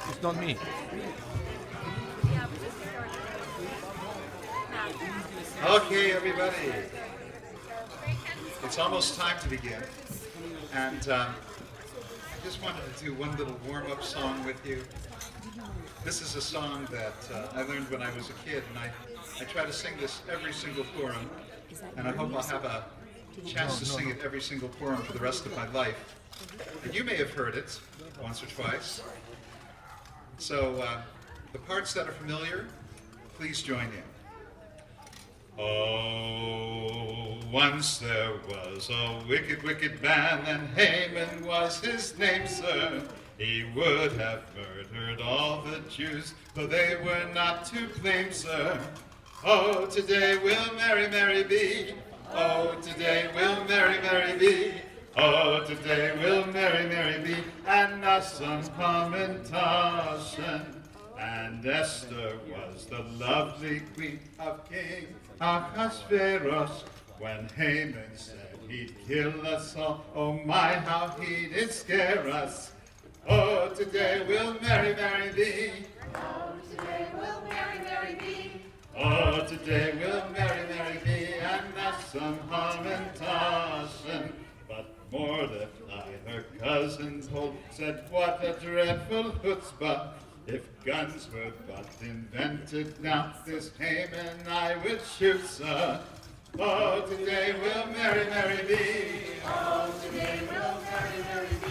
It's not me. Okay, everybody. It's almost time to begin. And I just wanted to do one little warm-up song with you. This is a song that I learned when I was a kid, and I try to sing this every single Purim, and I hope I'll have a chance to sing it every single Purim for the rest of my life. And you may have heard it once or twice. So the parts that are familiar, please join in. Oh, once there was a wicked, wicked man, and Haman was his name, sir. He would have murdered all the Jews, though they were not to blame, sir. Oh, today will Mary, Mary be. Oh, today will Mary, Mary be. Oh, today will Mary, Mary be. And Nasan Commentation. And Esther was the lovely queen of King Ahasuerus. When Haman said he'd kill us all, oh my, how he did scare us. Oh, today will Mary, Mary be. Oh, today will Mary, Mary be. Oh, today will Mary, Mary be. And that's some lamentation. But Mordecai, her cousin, told, said, what a dreadful chutzpah. If guns were but invented now, this Haman I would shoot, sir. Oh, today will Mary, Mary be. Oh, today will Mary, Mary be.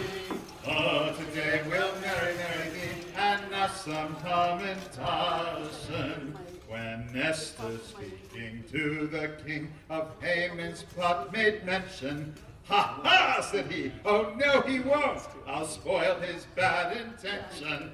Oh, today will Mary, Mary be. And now some lamentation. When Esther, speaking to the king of Haman's plot, made mention, ha ha, said he, oh no he won't, I'll spoil his bad intention.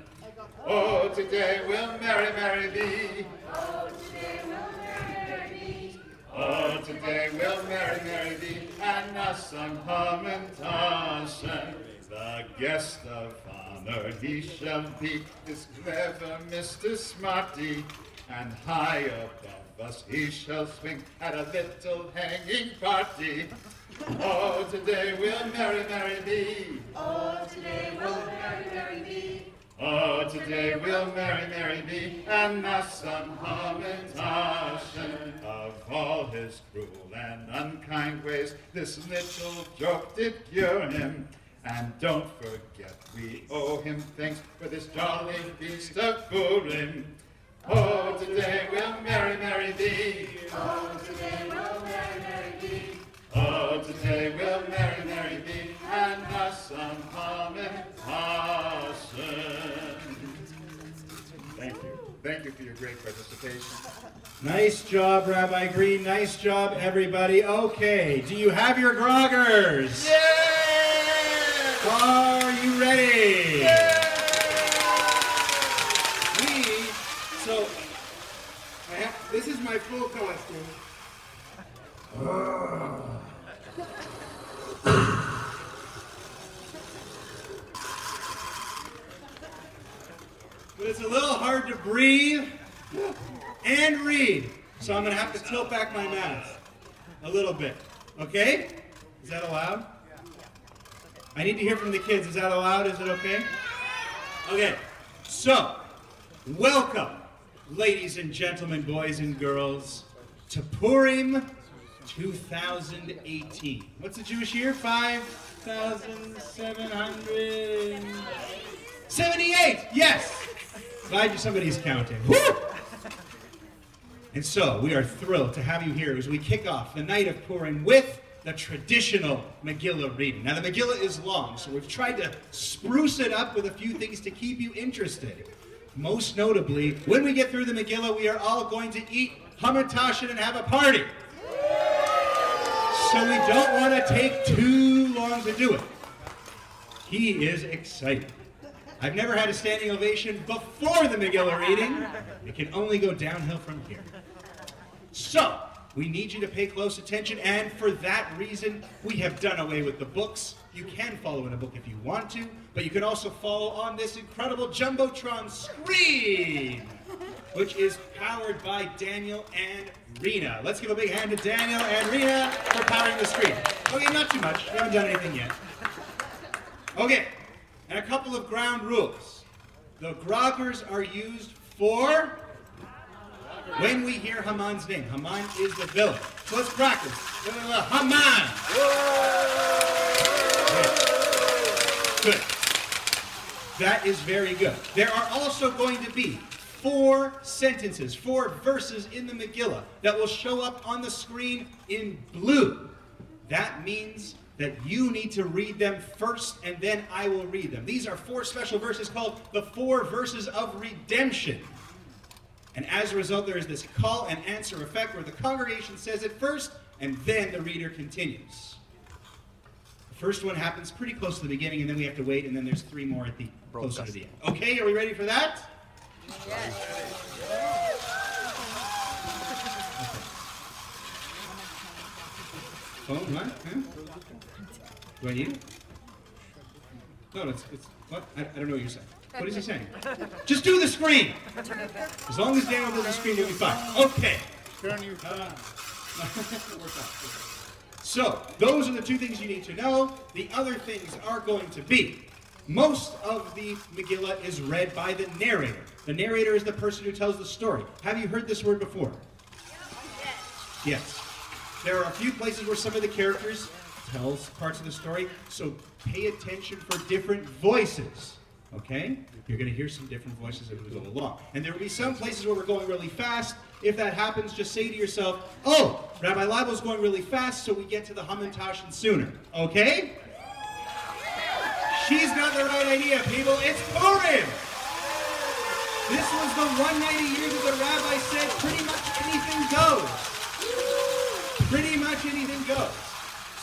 Oh, today will Mary, Mary be. Oh, today will Mary, Mary be. Oh, today will Mary, Mary be. And now some lamentation. The guest of honor he shall be, this clever Mr. Smarty. And high above us he shall swing at a little hanging party. Oh, today will Mary, Mary be. Oh, today will Mary, Mary be. Oh, today will Mary, Mary be. And now some lamentation of all his cruel and unkind ways. This little joke did cure him. And don't forget we owe him thanks for this jolly feast of Purim. Oh, today will Mary, Mary be. Oh, today will Mary, Mary be. Oh, today will Mary, Mary be. And now some lamentation. Thank you. Thank you. for your great participation. Nice job, Rabbi Green. Nice job, everybody. Okay, do you have your groggers? Yeah! Are you ready? Yeah! This is my full costume. But it's a little hard to breathe and read. So I'm going to have to tilt back my mask a little bit. Okay? Is that allowed? I need to hear from the kids. Is that allowed? Is it okay? Okay. So, welcome, ladies and gentlemen, boys and girls, to Purim 2018. What's the Jewish year? 5,778. Yes! Glad somebody's counting. Woo! And so, we are thrilled to have you here as we kick off the night of Purim with the traditional Megillah reading. Now, the Megillah is long, so we've tried to spruce it up with a few things to keep you interested. Most notably, when we get through the Megillah, we are all going to eat hamantashen and have a party. So we don't want to take too long to do it. He is excited. I've never had a standing ovation before the Megillah reading. It can only go downhill from here. So, we need you to pay close attention, and for that reason, we have done away with the books. You can follow in a book if you want to, but you can also follow on this incredible Jumbotron screen, which is powered by Daniel and Rena. Let's give a big hand to Daniel and Rena for powering the screen. Okay, not too much. We haven't done anything yet. Okay, and a couple of ground rules. The groggers are used for when we hear Haman's name. Haman is the villain. So let's practice. Haman! Good. That is very good. There are also going to be 4 sentences, 4 verses in the Megillah that will show up on the screen in blue. That means that you need to read them first, and then I will read them. These are 4 special verses called the 4 verses of redemption. And as a result, there is this call and answer effect where the congregation says it first, and then the reader continues. The first one happens pretty close to the beginning, and then we have to wait, and then there's 3 more at the closer to the end. Okay, are we ready for that? Yes. Phone, what? Huh? Do I need it? No, it's what? I don't know what you're saying. What is he saying? Just do the screen! As long as Daniel does the screen, you'll be fine. Okay. So, those are the 2 things you need to know. The other things are going to be, most of the Megillah is read by the narrator. The narrator is the person who tells the story. Have you heard this word before? Yes. There are a few places where some of the characters tell parts of the story, so pay attention for different voices. Okay? You're going to hear some different voices as we go along. And there will be some places where we're going really fast. If that happens, just say to yourself, oh, Rabbi Leibl is going really fast, so we get to the hamantashen sooner. Okay? She's got the right idea, people. It's Purim! This was the one night a year that the rabbi said pretty much anything goes. Pretty much anything goes.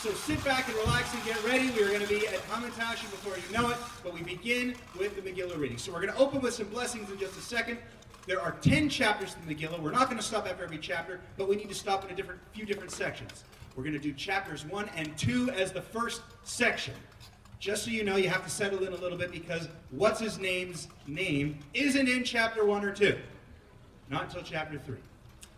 So sit back and relax and get ready. We are going to be at hamantashen before you know it, but we begin with the Megillah reading. So we're going to open with some blessings in just a second. There are 10 chapters in the Megillah. We're not going to stop after every chapter, but we need to stop in a few different sections. We're going to do chapters 1 and 2 as the first section. Just so you know, you have to settle in a little bit because what's his name's name isn't in chapter 1 or 2. Not until chapter 3.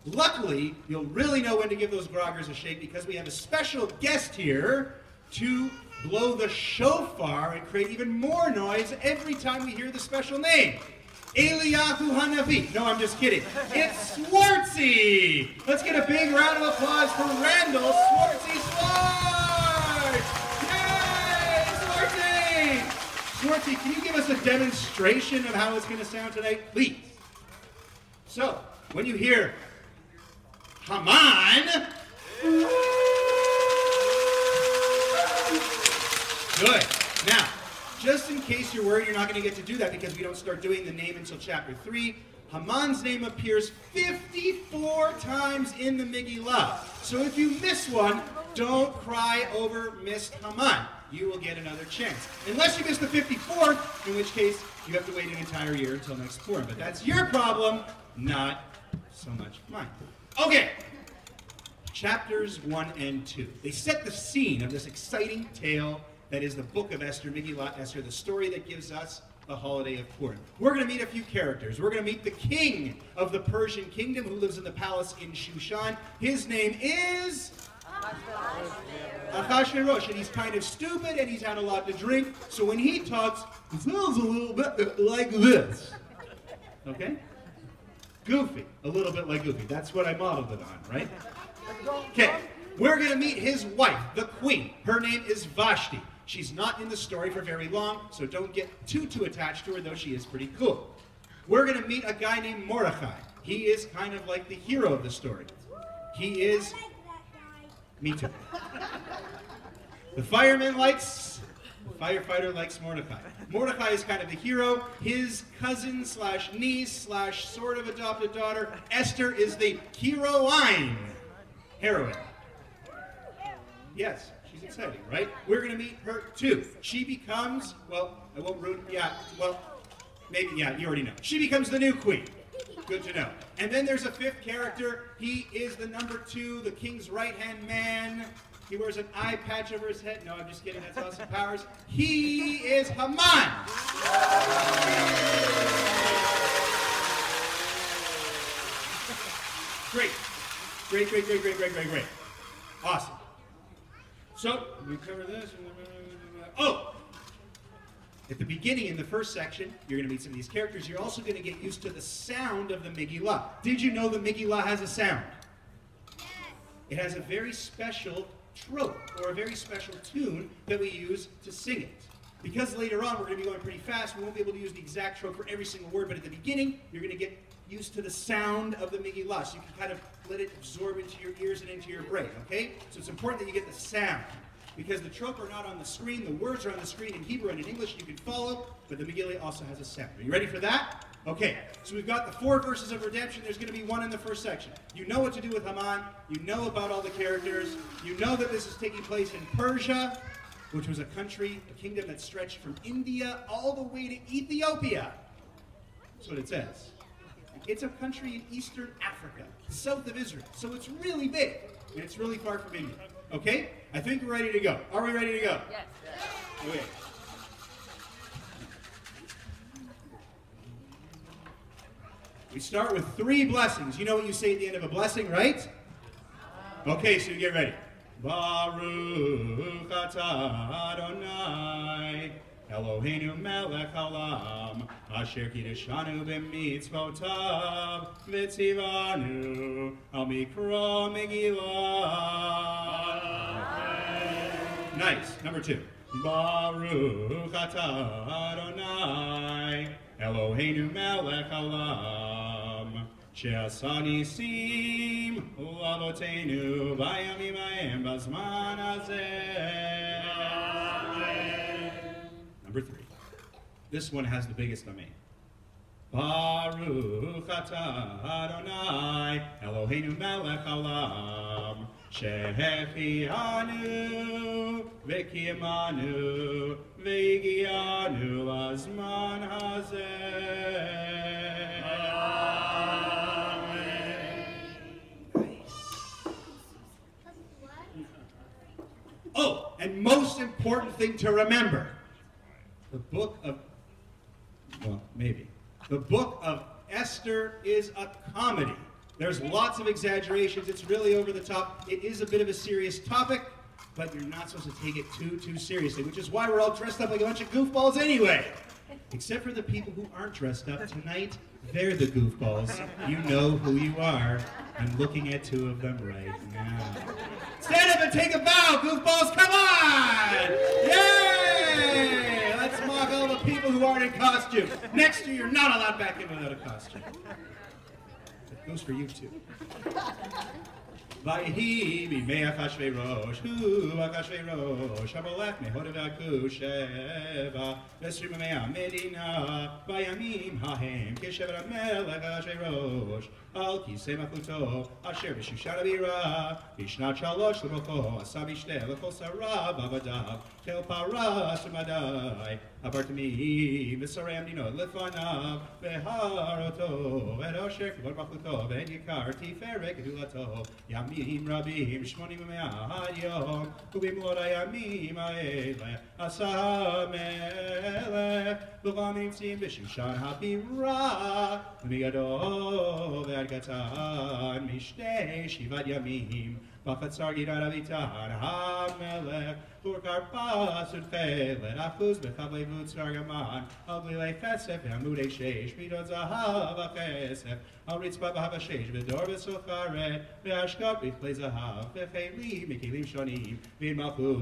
Luckily, you'll really know when to give those groggers a shake because we have a special guest here to blow the shofar and create even more noise every time we hear the special name. Eliyahu Hanavi. No, I'm just kidding. It's Swartzy! Let's get a big round of applause for Randall Swartzy Swartz! Yay! Swartzy! Swartzy, can you give us a demonstration of how it's going to sound tonight, please? So, when you hear Haman. Good. Now, just in case you're worried you're not going to get to do that because we don't start doing the name until chapter 3, Haman's name appears 54 times in the Megillah. So if you miss one, don't cry over missed Haman. You will get another chance. Unless you miss the 54th, in which case you have to wait an entire year until next Purim. But that's your problem, not so much mine. Okay. Chapters 1 and 2. They set the scene of this exciting tale that is the book of Esther, Megillah Esther, the story that gives us the holiday of Purim. We're going to meet a few characters. We're going to meet the king of the Persian kingdom who lives in the palace in Shushan. His name is Achashverosh, and he's kind of stupid and he's had a lot to drink, so when he talks, it sounds a little bit like this. Okay? Goofy. A little bit like Goofy. That's what I modeled it on, right? Okay. We're going to meet his wife, the queen. Her name is Vashti. She's not in the story for very long, so don't get too attached to her, though she is pretty cool. We're going to meet a guy named Mordechai. He is kind of like the hero of the story. He is... Me too. The firefighter likes Mordechai. Mordechai is kind of the hero. His cousin slash niece slash sort of adopted daughter, Esther, is the heroine. Heroine. Yes, she's exciting, right? We're going to meet her too. She becomes, well, I won't ruin, yeah, well, maybe, yeah, you already know. She becomes the new queen. Good to know. And then there's a fifth character. He is the number 2, the king's right-hand man. He wears an eye patch over his head. No, I'm just kidding. That's Austin Powers. He is Haman. Great. Great. Awesome. So, we cover this. Oh! At the beginning, in the first section, you're going to meet some of these characters. You're also going to get used to the sound of the Megillah. Did you know the Megillah has a sound? Yes. It has a very special trope, or a very special tune that we use to sing it. Because later on, we're going to be going pretty fast, we won't be able to use the exact trope for every single word, but at the beginning, you're going to get used to the sound of the Megillah, so you can kind of let it absorb into your ears and into your brain, okay? So it's important that you get the sound. Because the trope are not on the screen, the words are on the screen in Hebrew and in English, you can follow, but the Megillah also has a sound. Are you ready for that? Okay, so we've got the 4 verses of redemption. There's going to be one in the first section. You know what to do with Haman, you know about all the characters, you know that this is taking place in Persia, which was a country, a kingdom that stretched from India all the way to Ethiopia. That's what it says. It's a country in eastern Africa, south of Israel, so it's really big, and it's really far from India. Okay? I think we're ready to go. Are we ready to go? Yes. Okay. We start with 3 blessings. You know what you say at the end of a blessing, right? Okay, so you get ready. Baruch atah Adonai Eloheinu melech haolam asher kiddushanu b'mitzvotav v'tzivanu al mikra Megillah. Nice. Number 2. Baruch atah Adonai Eloheinu melech haolam she'asa nisim l'avoteinu v'yamim ha'em b'zman hazeh. Number 3. This one has the biggest amen. Baruch atah Adonai Eloheinu melech haolam she'hechianu v'kiyamanu v'higianu lazman hazeh. Nice. Oh, and most important thing to remember. The book of, well, maybe. The book of Esther is a comedy. There's lots of exaggerations. It's really over the top. It is a bit of a serious topic, but you're not supposed to take it too seriously, which is why we're all dressed up like a bunch of goofballs anyway. Except for the people who aren't dressed up tonight. They're the goofballs. You know who you are. I'm looking at 2 of them right now. Stand up and take a bow, goofballs. Come on! Yay! Let's mock all the people who aren't in costume. Next year, you're not allowed back in without a costume. That goes for you, too. Vayhi b'mei Achashverosh, hu Achashverosh, Amalek mehodav Akusheva, v'esrim mea medina, v'yamim hahem, keshev Amelech Achashverosh, al kisei machuto, asher b'shushana bira, b'shnat shalosh l'mocho, asa b'shteh l'chol sarav avadav, tel paras u'madai, apartami, v'sarei amdinot lefanav, v'haroto, v'asher k'vod machuto, v'yikar tiferet gedulato, ימים רבים, 80 יום, ובמלאת הימים האלה עשה המלך, בכל נמצאים בשושן הבירה, ומיגדו ועד קטן, משתי 7 ימים, בחצר גירת אביטן המלך, וכרפס ותכלת, אחוז בחבלי בוצר גמן, על גלילי כסף ועמודי שש, מידות זהב הכסף, על רצפה בהבשש, ודור וסוחרת, והשקות בכלי זהב, וכלים מכלים שונים, ועם מלכות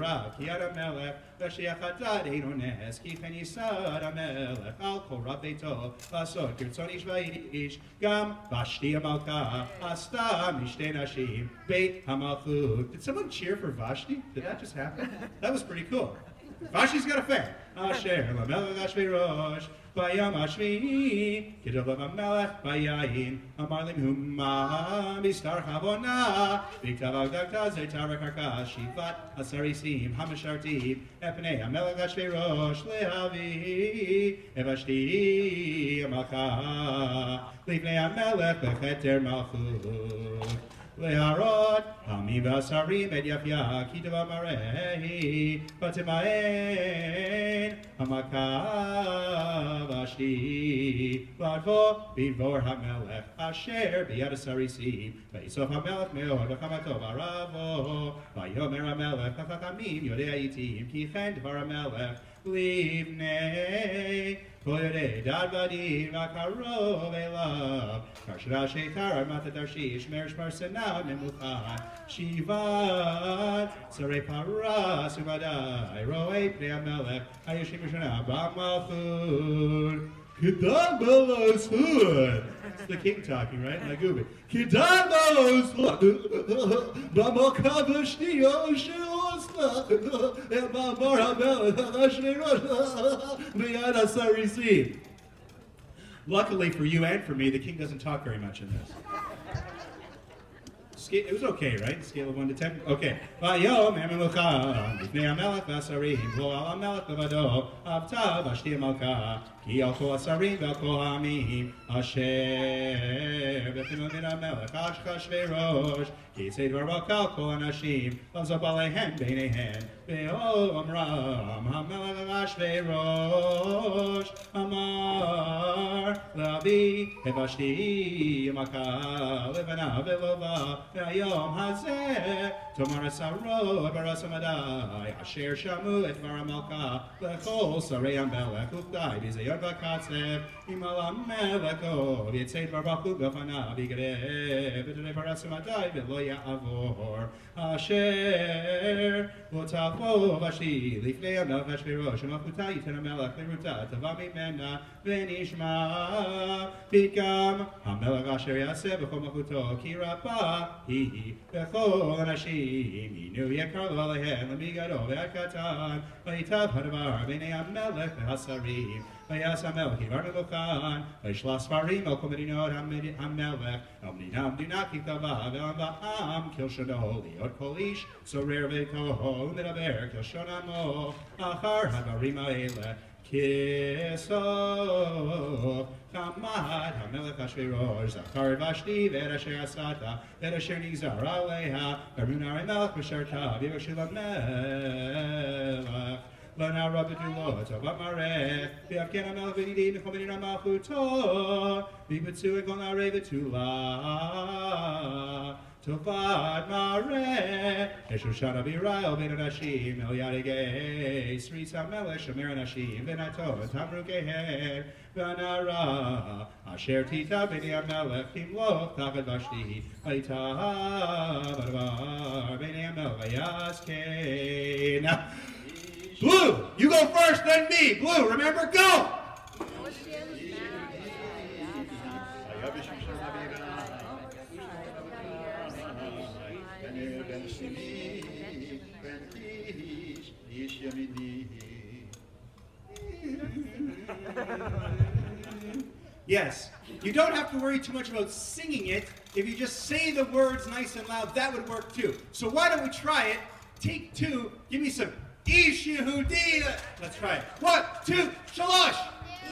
רב, כי יד המלך, ושיח הדד אינו נס, כי כן יסד המלך, על כל רב ביתו, לעשות כרצון איש ואיש, גם ושתי המלכה, עשתה משתי נשים, beit hamalchut. Did someone cheer for Vashti? Did that just happen? That was pretty cool. Vashti's got a fan. Asher lamelech Ashverosh, bayam ashvi, kidov lamelech bayayin, amar limhuma, bistar chavona, biktav agdakta zaytar karkas, shivat asarisim, hamashartim, epnei hamelech Ashverosh, lehavi, evashti amalcha, livnei hamelech becheter malchut. Leharot, Hami Vasarim et Yafya, Kitava Marehi, Batimaen, Hamaka Vashti, Vadvo, Bivor Hamelech, Asher, Biadasarisi, Vaisof Hamelech Meod, Vakamato Varavo, Vayomer Hamelech, Vakamim, Yodeaitim, Kichen Dvar Hamelech, Livnei, Koyode, Dadvadim, Makarov, Elav, Karshra Shekar, Matatarshish, Merish Marsena, Memuchan, Shivat, Sare Paras, Umadai, Roe, Preamelech, Ayushim Shana, Bamalchun, Kedam Balashun. It's the king talking, right? Nagubi. Kedam Balashun, Bamalkavashti, Oshosla, Elbamar Hamelech, Ashverosh, Miana Sarisi. Luckily for you and for me, the king doesn't talk very much in this. It was okay, right? Scale of 1 to 10. Okay. Vayom emelucha, b'fnei hamelech v'asarim, v'lo al hamelech levado, avta v'ashti hamalka, ki al kol hasarim v'al kol ha'amim, asher b'fnei min hamelech Achashverosh, ki yitzei dvar b'al kol hanashim, v'azab aleihem b'neihem, v'om ram hamelech Achashverosh, amar lavi v'ashti hamalka, levana v'lova, Yom hazeh, Tomar Saro, Barasamadai, Asher Shamu et Varamalka, Lechol Sarei Amelech, Ukdai, Bizayot Vakatsev, Imal Ameleko, Vietzeit Varbachu Befana, Vigre, Vidre Barasamadai, Velo Ya'avor, Asher, Votavo Vashi, Lifnei Amelech Ashverosh, Machuta Yiten Amelech, Leruta, Tavami Mena, Venishma, Bikam, Amelech Asher Yaseh, Bechol Machuto, Kirapa, Hihi, Bechol Anashim, Inu Yekar Lo Alehem, Lemigado, Ve'akatan, Vayitav Hadavar, B'nei Amelech, Ve'hasarim, Vayas Amelech, Yivar Meluchan, Vayishlas Farim, El Komedinot Amelech, El Midam Dunaki Tava, Ve'am Ba'am, Kilshano, Liot Kolish, Sorer Ve'koho, Umedaber, Kilshonamo, Achar Hadarim Ha'elech, Kiso, Chamad, Hamelech Ashverosh, Zachar Vashti, Vedasher Asata, Vedasher Nizar Aleha, Barunar Melech Vasharta, Vivashil Amelech, Lana Rabbatulot, Avat Mareh, Viavken Amelech Vedidim, Chomedim Amachuto, Vibetsu Ekon Are Vetula, Tovad Mareh, Eshushana Birail, Benadashim, El Yadigay, Sri Samelech, Shomer Anashim, Venato, Tamrukeher, Vanara, Asher Tita, Beni Amelech, Kimloch, Tavad Vashti, Vaita, Badvar, Beni Amelech, Yaskein. Blue, you go first, then me. Blue, remember, go! ben shimi, ben kish, ish yamini. Yes, you don't have to worry too much about singing it. If you just say the words nice and loud, that would work too. So why don't we try it? Take two, give me some Ish Yehudi. Let's try it. 1, 2, 3.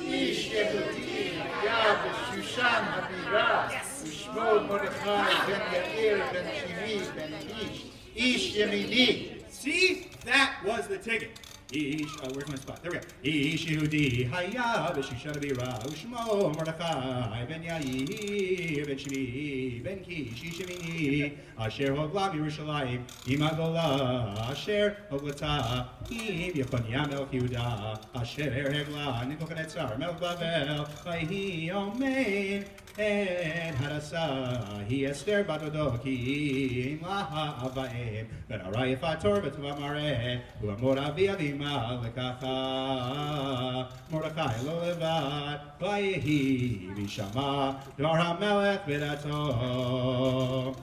איש יהודי היה בשושן הבירה, ושמו מרדכי בן יאיר בן שימי בן איש, איש ימיני. See? That was the ticket. Ish, where's my spot? There we go. Ish Yehudi haya b'shushan habira u'shmo Mordechai ben Yair ben Shimi ben Kish ish yemini asher hogla Yerushalayim im Agola asher hoglata im Yechonia melech Yehuda asher hegla Nebuchadnezzar melech Bavel vayhi omein and Hadassah he Esther bat Odoki im laha avaim ben Arayif ator v'tova mareh u'amor avi avim Mordechai lo levad, vayehi v'shama, dvar hamelech v'dato.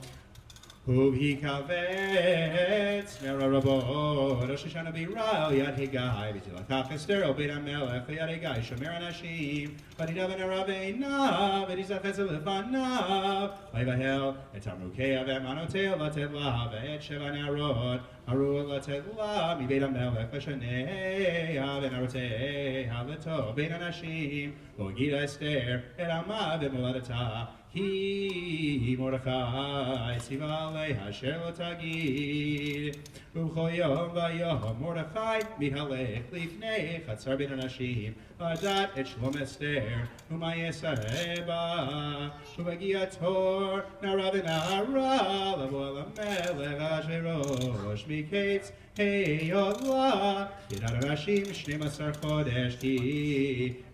Uvi kavetz, mera rabot, Rosh Hashanah b'Yira, Yad Higai, v'tilakach Esther, Obed HaMelech, Yad Higai, Shomer Anashim, v'tidav en Rabbeinav, v'tizafetz lefanav, v'yivahel, et Tamrukei v'emanotei latet la, v'et sheva ne'arot, Aru latet la, m'beit HaMelech, v'shanei v'narotei ha'leto, bein Anashim, v'ogida Esther, et Hama v'moladata, He Mordechai tziva alei asher lo tagid u'chol yom v'yom Mordechai mihalech lifnei chatzar ben anashim v'adat et shlom Esther u'mayesareh ba u'vagia tor nara v'nara lavo al hamelech asherosh miketz Heyodla Yedad Anashim 12 chodesh Ki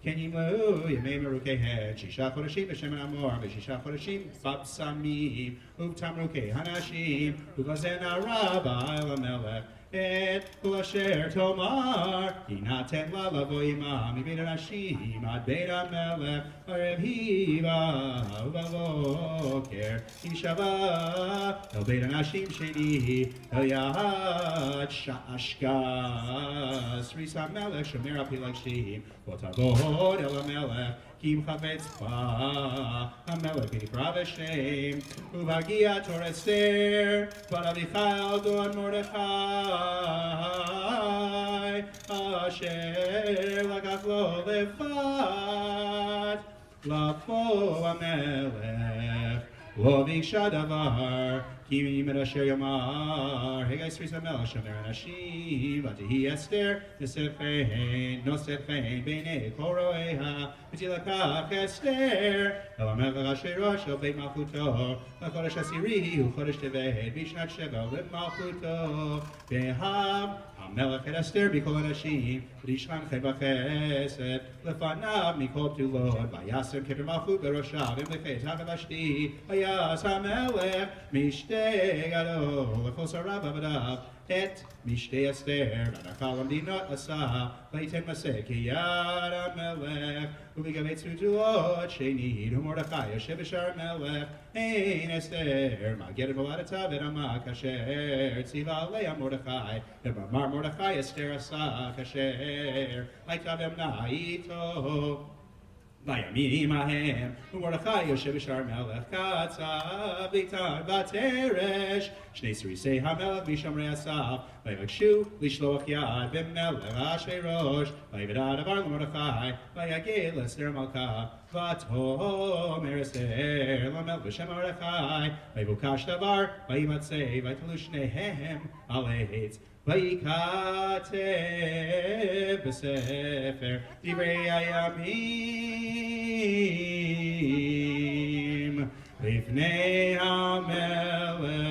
Ken yimlu Yemei merukeihen 6 chodeshim B'shem Amor ו6 chodeshim B'psamim U'v'tamrukei Hanashim U'vazen Rabbi LaMelech Et kol asher tomar Yinaten la lavo imam M'beit Anashim Ad beit HaMelech Arev hiva U'vavoker Yishava El beit Anashim Sheni El Yad Ashkas Ris HaMelech Shomer HaPilag Shim V'tavod El HaMelech Kim chavetz ba HaMelech v'nikra v'shem U'vagia Tor Esther Bar Avichai Don Mordechai Asher Lakach lo levad Lafo HaMelech Lo v'ikshah davar Kim yimed asher yamar Hegay Sris HaMelech Shomer Anashim V'tihi Esther Nosefein B'nei Kol ro'eha V'tilakach Esther El HaMelech asherosh El beit Malchuto L'chodesh Asiri U'chodesh Tevet B'shnat Sheva L'malchuto V'ham HaMelech et Esther B'kol Anashim V'tishchan Ched v'chesed L'fanav Mikol Ptulot V'yasem Keter Malchut B'roshav V'mlechet HaVashti V'yas HaMelech Mishtei Gadol L'chol Sarav Avadav Et Mishtei Esther V'nachal Amdinot Asa V'yitem Maseh K'yad HaMelech U'v'gavetz V'tulot Sheni U'mordechai Yoshev B'shar HaMelech Ein Esther Mageret V'ladata V'rama Kasher Tziva alei HaMordechai V'mar Mordechai Esther Asa Kasher V'yitav Emna Ito Vayamim ahem, u'Mordechai Yoshev b'shar melech katzav v'yitar v'teresh shnei serisei hamelech v'shamrei asaf v'yivakshu l'shloach yad v'melech asherosh v'yivedad avar l'Mordechai v'yagel Esther malka v'tomer Esther l'melech v'shem Mordechai v'yivukash davar v'yimatzei v'yitalu shnehem aleitz v'yikatev b'sefer divrei hayamim lifnei hamelech.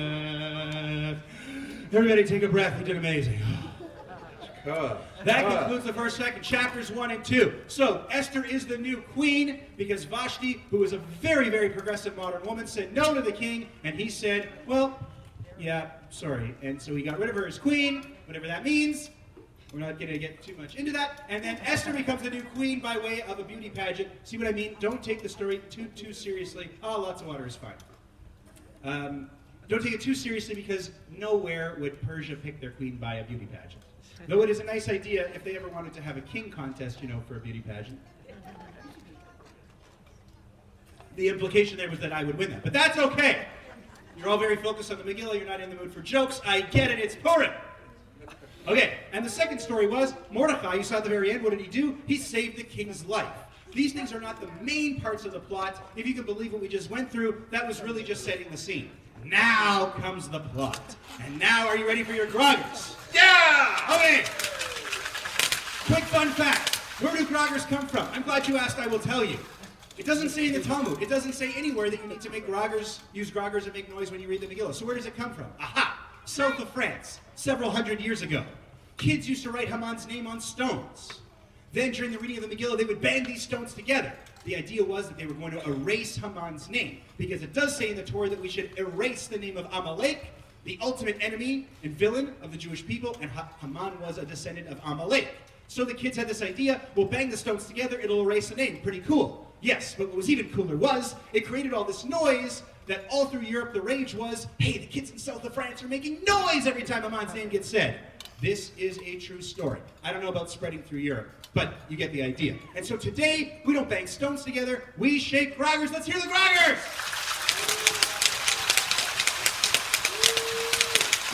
Everybody take a breath. You did amazing. That concludes the first, second, chapters 1 and 2. So Esther is the new queen because Vashti, who was a very, very progressive modern woman, said no to the king, and he said, well, yeah, sorry. And so he got rid of her as queen, whatever that means. We're not going to get too much into that. And then Esther becomes the new queen by way of a beauty pageant. See what I mean? Don't take the story too seriously. Oh, lots of water is fine. don't take it too seriously because nowhere would Persia pick their queen by a beauty pageant. Though it is a nice idea if they ever wanted to have a king contest, you know, for a beauty pageant. The implication there was that I would win that. But that's okay. You're all very focused on the Megillah. You're not in the mood for jokes. I get it. It's Purim. Okay, and the second story was Mordecai. You saw at the very end, what did he do? He saved the king's life. These things are not the main parts of the plot. If you can believe what we just went through, that was really just setting the scene. Now comes the plot. And now, are you ready for your groggers? Yeah! Okay. Quick fun fact. Where do groggers come from? I'm glad you asked, I will tell you. It doesn't say in the Talmud. It doesn't say anywhere that you need to make groggers, use groggers and make noise when you read the Megillah. So where does it come from? Aha! South of France, several hundred years ago. Kids used to write Haman's name on stones. Then during the reading of the Megillah, they would band these stones together. The idea was that they were going to erase Haman's name, because it does say in the Torah that we should erase the name of Amalek, the ultimate enemy and villain of the Jewish people, and Haman was a descendant of Amalek. So the kids had this idea, we'll bang the stones together, it'll erase the name. Pretty cool. Yes, but what was even cooler was, it created all this noise that all through Europe the rage was, hey, the kids in south of France are making noise every time Haman's name gets said. This is a true story. I don't know about spreading through Europe, but you get the idea. And so today, we don't bang stones together, we shake groggers. Let's hear the groggers!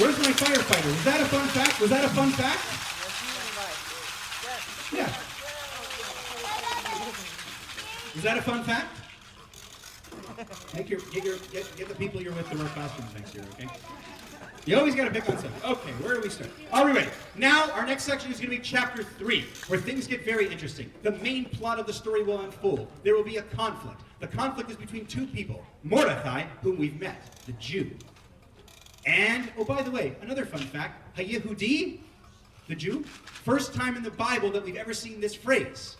Where's my firefighter? Was that a fun fact? Was that a fun fact? Yeah. Is that a fun fact? Get the people you're with to wear costumes next year, okay? You always got to pick on something. Okay, where do we start? All right, now our next section is going to be chapter 3, where things get very interesting. The main plot of the story will unfold. There will be a conflict. The conflict is between two people, Mordecai, whom we've met, the Jew. And, oh, by the way, another fun fact, HaYehudi, the Jew, first time in the Bible that we've ever seen this phrase,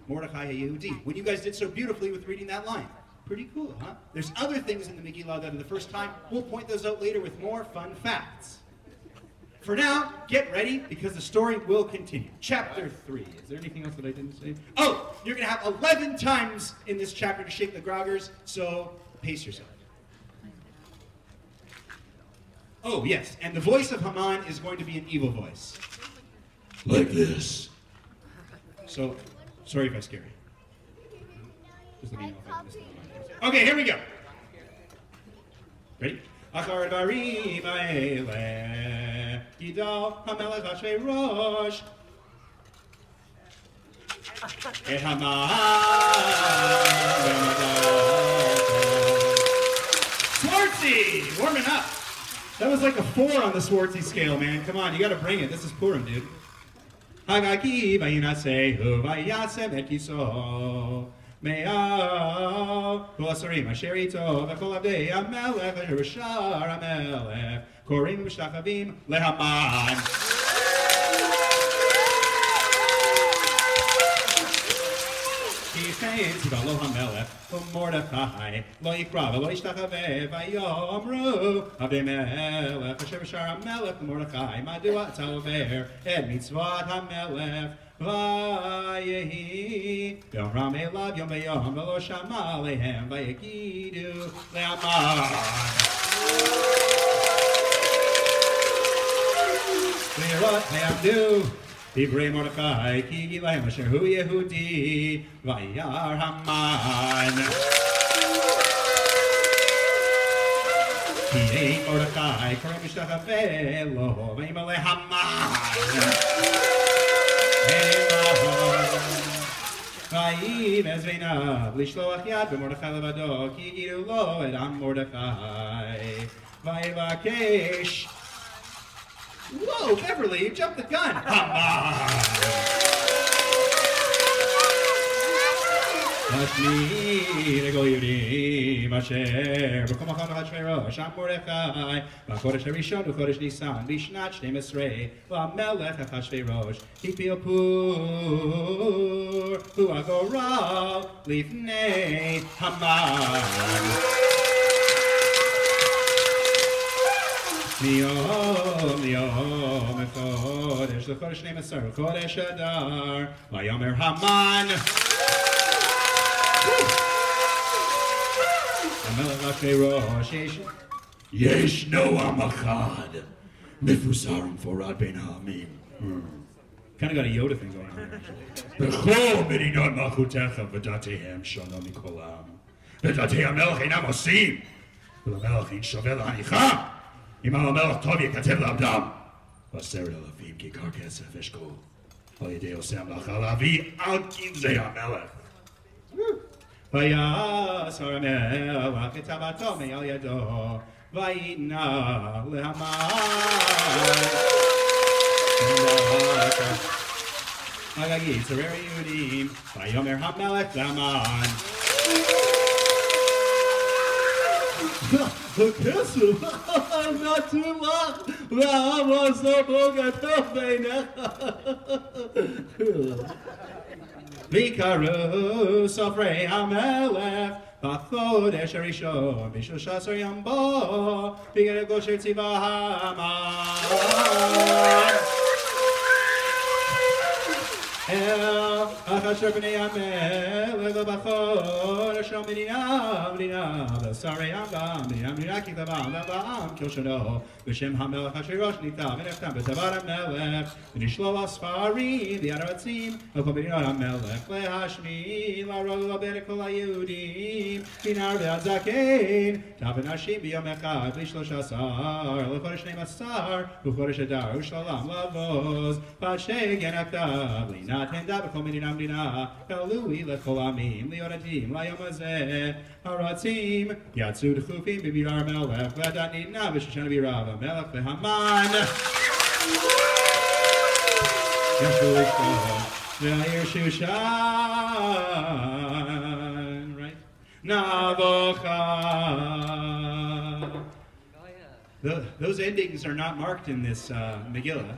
Mordecai HaYehudi, when you guys did so beautifully with reading that line. Pretty cool, huh? There's other things in the Megillah that are the first time. We'll point those out later with more fun facts. For now, get ready, because the story will continue. Chapter 3. Is there anything else that I didn't say? Oh, you're going to have 11 times in this chapter to shake the groggers, so pace yourself. Oh, yes, and the voice of Haman is going to be an evil voice. Like this. So, sorry if I scare you. Just let me know if I missed it. Okay, here we go. Ready? Achar dvarim ha'eleh yidal hamelech Achashverosh et Haman Swartzy! Warming up. That was like a 4 on the Swartzy scale, man. Come on, you gotta bring it. This is Purim, dude. Hagagi vayinasehu vayasem et kiso Me'al kol asarim asher ito v'kol avdei hamelech asher b'shar hamelech korim v'shtachavim leHaman. He says, "V'lo hamelech u'Mordecai lo yikra v'lo yishtachaveh v'yomru avdei melech asher b'shar hamelech u'Mordecai madua ata over et mitzvot hamelech Vayehi Yom Ram Elav Yom Vayom V'lo Shama Alehem Vayegidu Le'aman V'yirot Le'amdu Divrei Mordecai Ki Gilahem Asher Hu Yehudi Vayar Haman Ki Ein Mordecai Korem Mishtachaveh Lo V'yimale Haman Vayim ez veinav lishloach yad b'Mordechai levado ki yigidu lo et am Mordechai vayivakesh. Whoa, Beverly, you jumped the gun. Hashmi legol Yehudim asher b'chol machal Achashverosh am Mordechai b'chodesh harishon u'chodesh Nisan b'shnat shnei esrei v'amelech Achashverosh hipil pur hu agoral lifnei Haman Miyom echodesh l'chodesh shnei esrei u'chodesh Adar vayomer Haman Hamelech Achashverosh Yesh no am echad. Mifusarim forad ben ha'amim. Kind of got a Yoda thing going on there. B'chol medinot malchutecha v'datehem shona mikolam. V'datei hamelech einam osim. V'lamelech ein shoveh lahanicham. Im ha'melech tov yekatev l'abdam. V'aser elafim ki kar kesef eshkol. V'yedei osem lacha lavi al kinzei hamelech. V'yasar hamelech et hamato me'al yado. V'yitna lehamai. Agagi, Tzareri Yudim, Vayomer HaMelech Laman. The Kesef, not too long. V'amos Bogatov Beinecha. V'ikaru Sofrei HaMelech. B'chodesh harishon, b'shosha asar yom bo, b'gei gosher tzivah Haman. El achasher b'nei hamelech v'chodesh yom b'ninam, v'sarei Haman, b'ninam kiktavam, v'am kilshono, v'shem hamelech asher rosh nitav, v'neftam b'tavar hamelech, v'nishlo asfarim, v'yaratzim, v'chol b'ninot hamelech, lehashmi, l'rol l'berikol ha'yudim, Binar ve'adzakein, Taven Hashim b'yom echad, B'shlosh asar, L'chodesh neim asar, U'chodesh adar, U'shlolam lavoz, V'asheg yanaktav, L'inat henda b'chol medinam dina, Kalui l'chol amim, Li'onadim, L'yom hazeh, Haratzim, Yatsu d'chufim b'birar melech, V'adat nidna v'shoshan b'irav, Melech v'haman. Yeshua, V'ayir Shushan, right? Navocha. Those endings are not marked in this Megillah,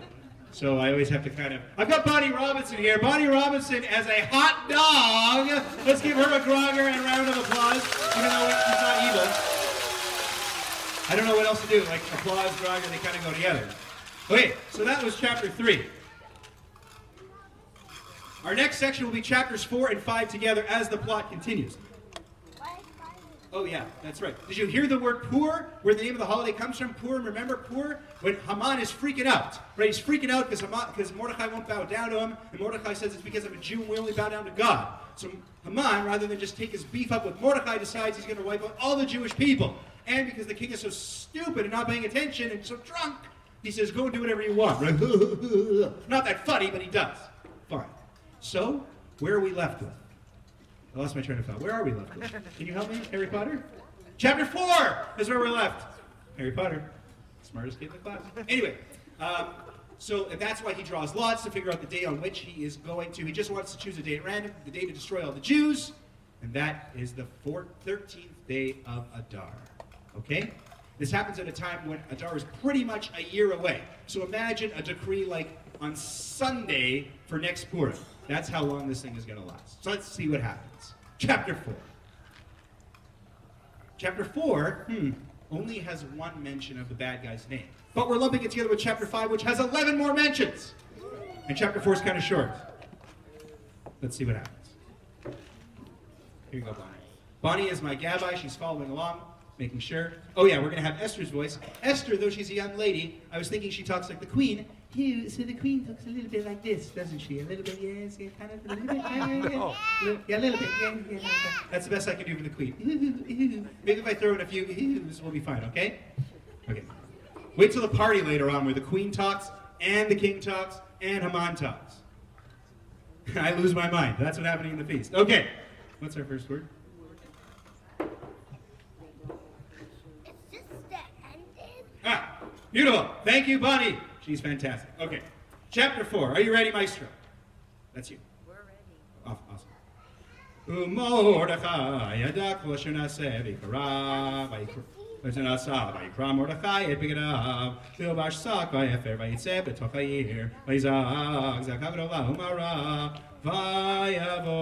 so I always have to kind of... I've got Bonnie Robinson here. Bonnie Robinson as a hot dog. Let's give her a grogger and a round of applause, even though she's not evil. I don't know what else to do, like applause, grogger, they kind of go together. Okay, so that was chapter 3. Our next section will be chapters 4 and 5 together as the plot continues. Oh yeah, that's right. Did you hear the word Pur, where the name of the holiday comes from? Purim, remember Pur? When Haman is freaking out, right? He's freaking out because Mordechai won't bow down to him, and Mordechai says it's because I'm a Jew and we only bow down to God. So Haman, rather than just take his beef up with Mordechai, decides he's going to wipe out all the Jewish people. And because the king is so stupid and not paying attention and so drunk, he says, go and do whatever you want, right? Not that funny, but he does. Fine. So, where are we left with? I lost my train of thought. Where are we left with? Can you help me, Harry Potter? Chapter 4 is where we're left. Harry Potter, smartest kid in the class. Anyway, so that's why he draws lots to figure out the day on which he is going to. He just wants to choose a day at random, the day to destroy all the Jews, and that is the 13th day of Adar. Okay? This happens at a time when Adar is pretty much a year away. So imagine a decree like on Sunday for next Purim. That's how long this thing is going to last. So let's see what happens. Chapter 4. Chapter 4 only has one mention of the bad guy's name. But we're lumping it together with chapter 5, which has 11 more mentions. And chapter 4 is kind of short. Let's see what happens. Here you go, Bonnie. Bonnie is my Gabbai. She's following along, making sure. Oh yeah, we're going to have Esther's voice. Esther, though she's a young lady, I was thinking she talks like the Queen. So the Queen talks a little bit like this, doesn't she? A little bit, yes, kind of, a little bit, yeah, a little bit, yeah. That's the best I can do for the Queen. Maybe if I throw in a few oohs, we'll be fine, okay? Okay. Wait till the party later on where the Queen talks, and the King talks, and Haman talks. I lose my mind. That's what's happening in the feast. Okay. What's our first word? It's just the ending. Ah, beautiful. Thank you, Bonnie. She's fantastic. Okay. Chapter 4. Are you ready, Maestro? That's you. We're ready. Awesome. Mordechai yadak v'asher naseh v'yikra v'yikra Mordechai et b'gadav v'yobash sak v'yefer v'yitzeh b'toch ha'ir v'yizag zakav gdola u'mara v'yavo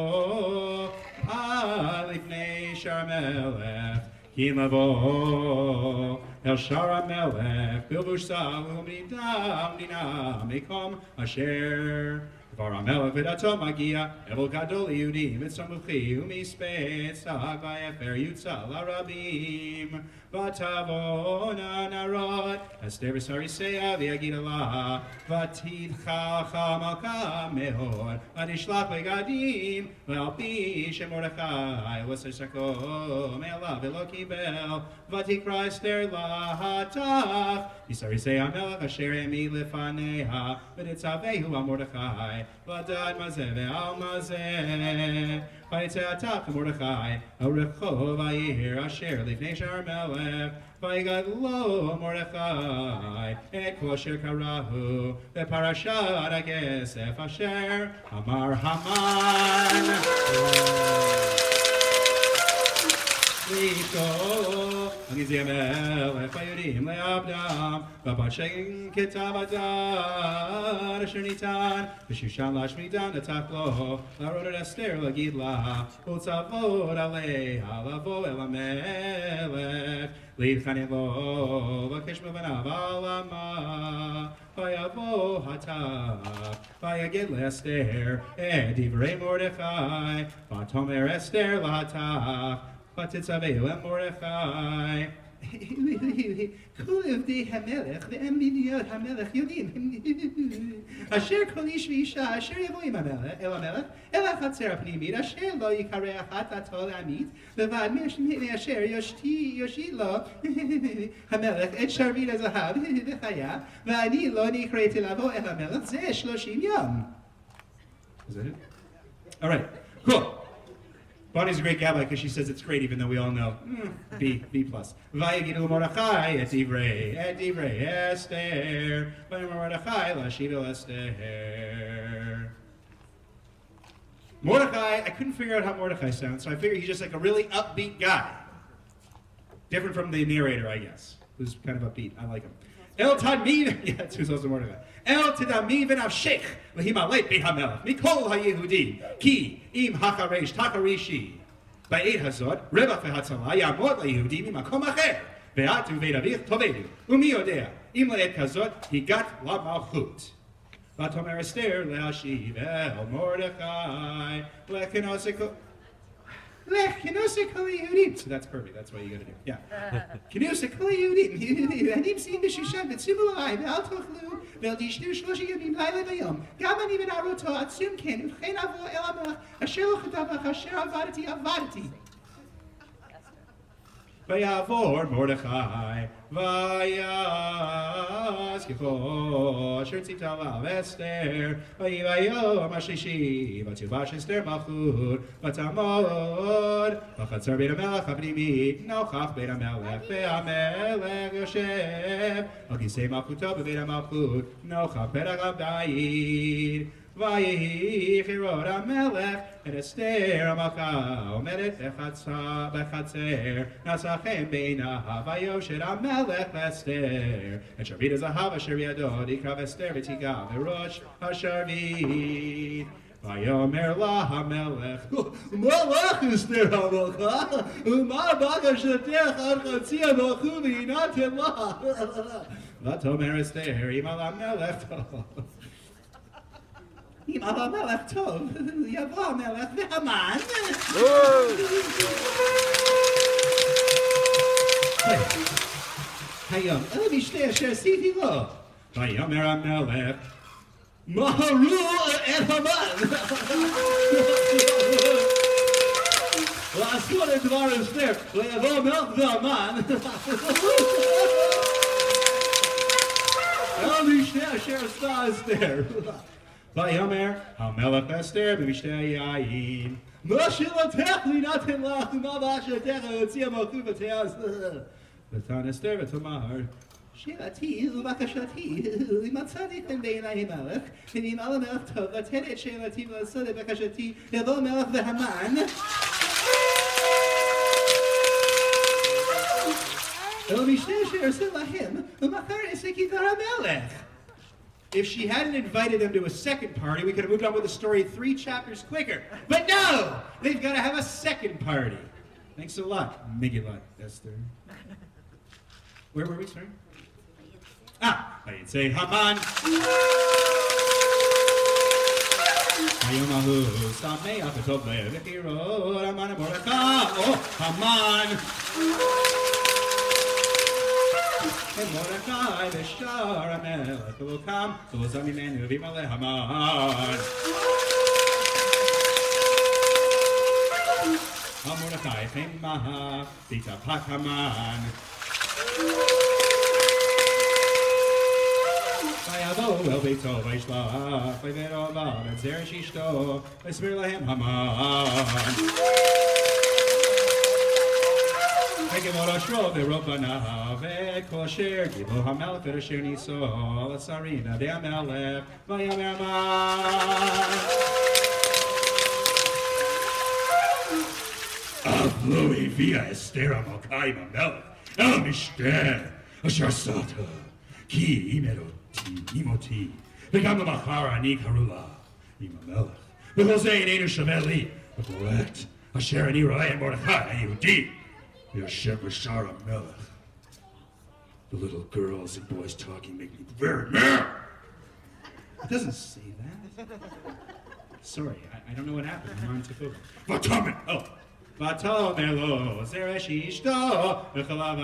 alifnei shar melech ki lavo El Shara Melech, Bilbush Salum Nidam Dinam Ekom Asher Var Amelech v'dato magia, Evel gadol Yehudim, v'tzamuchi, u'mispeit, tzag v'yefer yutzal harabim, v'tavona narod, Esther v'sarisea v'yagid Allah, v'tidcha chamalka mehor, v'nishlach v'gadim, v'alpi shemordechai, v'sesako me'alav v'lo kibel, v'tikra Esther lahatach, v'sarisea melech asher emi lefaneha, v'nitzavehu Mordechai, v'adad mazeh ve'al mazeh, v'yitzatach Mordechai, ha'recho v'yihir asher lifnei shar melech, v'yigad lo Mordechai, et kol asher karahu, v'parashat ha'kesef asher amar Haman. Rito, Agizia Melech, Vayudim le'abdam, v'bashen ketav adar, asher nitan, v'shushan lashmidan etaklo, la'arod et Esther la'gid la, u'tzavod aleha, la'vo el ha'melech, li'chanin lo, v'kesh mevanav alama, v'yavo hatach, v'yagid le'Esther, et divrei Mordechai, v'tomer Esther la'hatach, V'titzavehu em Mordechai. Kol evdei hamelech ve'em midyot hamelech yodim. Asher kol ish v'isha asher yavo im hamelech el hachatzer hapnimit asher lo yikareh achat atol amit levad me'asher yoshit lo hamelech et sharvit hazahav v'chaya v'ani lo nikreti lavo el hamelech zeh 30 yom. Is that it? All right, cool. Bonnie's a great gabbai because she says it's great, even though we all know B+. Vayagidu Mordechai et divrei Esther. Vayagidu Mordechai lashiv Esther. Mordechai, I couldn't figure out how Mordechai sounds, so I figured he's just like a really upbeat guy. Different from the narrator, I guess, who's kind of upbeat. I like him. El Tadmiv, yeah, that's who's also Mordechai. El Tadmiv and Avshech, Lehimaleit Beit HaMelech, Mikol HaYehudi, Ki, Im Hacharesh, Takarishi. Ba'ed Hazot, Revach VeHatzala, Yamod LaYehudi, Mimakom Acher, Ve'atu Ve'davich Tovedu, Umi Yodea, Im Le'ed Kazot, Higat LaMalchut. Vatomer Esther, Le'ashiv El Mordechai, Le'chinosek Yehudim. So that's perfect. That's what you got to do. Yeah. Chinosek Yehudim. Yehudim sim b'shushan v'tzivu alai ve'al tochlu ve'al tishnu 30 yomim laila v'yom. Gam ani v'naroto atzum ken v'chein avo el hamelech asher lo chadavach asher avadati. Vayavor Mordechai, vayazkifo, asher tzivta alav Esther, vayivayom hashlishi, vatzuvash Esther malchut, vatamod, v'chatzar Beit HaMelech hapnimit, nochach Beit HaMelech, ve'amelech yoshev, al kisei malchuto b'Beit HaMalchut, nochach perach abdayid. Vayehi chirot hamelech et Esther hamalcha omedet bechatzer nasachem beinaha vayoshet hamelech Esther et sharvit hazahav asher yado dikrav Esther v'tiga v'rosh hasharvit vayomer la hamelech malach Esther hamalcha u'ma bakashatech ad chatzi hamalchu v'yinaten la v'tomer Esther imal hamelech Im HaMelech Tov, Yavo HaMelech v'Haman. Hayom, el mishtei asher asiti lo. Vayomer HaMelech, Maharu et Haman. La'asot et dvar Esther, Le'yavo HaMelech v'Haman. El mishtei asher asa Esther. Vayomer hamelech Esther b'mishtei yayin. Moshe latech linaten lach u'mavashatech u'tzia malchut v'teaz. V'tan Esther v'tomar. She'ati u'bakashati u'limatzadi chen b'einai melech v'nim al hamelech tov v'ten et she'ati v'lasod et bakashati yavo melech v'Haman. El mishtei asher aseh lahem u'machar esek yidar hamelech. If she hadn't invited them to a second party, we could have moved on with the story 3 chapters quicker. But no! They've got to have a second party. Thanks a lot, Megillah, Esther. Where were we, sorry? I'd say Haman. Hayomahu Sameach V'tov Lev V'chirot Haman Mordechai Haman and Mordechai V'shar HaMelech V'lo kam V'lo zam mimenu V'yimaleh Haman HaMordechai Chemaha V'tapak Haman Vayavo el beito vayishlach vayvero alav et zeresh ishto vayismir lahem Haman v'gevor ashro v'robanav v'kol asher givo hamelech v'asher niso l'sarina v'hamelech vayamer Haman Avloi via Esther HaMelchai HaMelech el mishter asher sata ki imero Imoti, וגם למחר אני קראו לה עם המלך. וכל זה איננו שווה לי, בפרויקט אשר אני רואה עם מרדכי היהודי, ויושב בשער המלך. The little girls and boys talking make me very mad. It doesn't say that. Sorry, I don't know what happened. My mind took over. Vatamen! Oh. ותאמר לו זרש אשתו וחלביו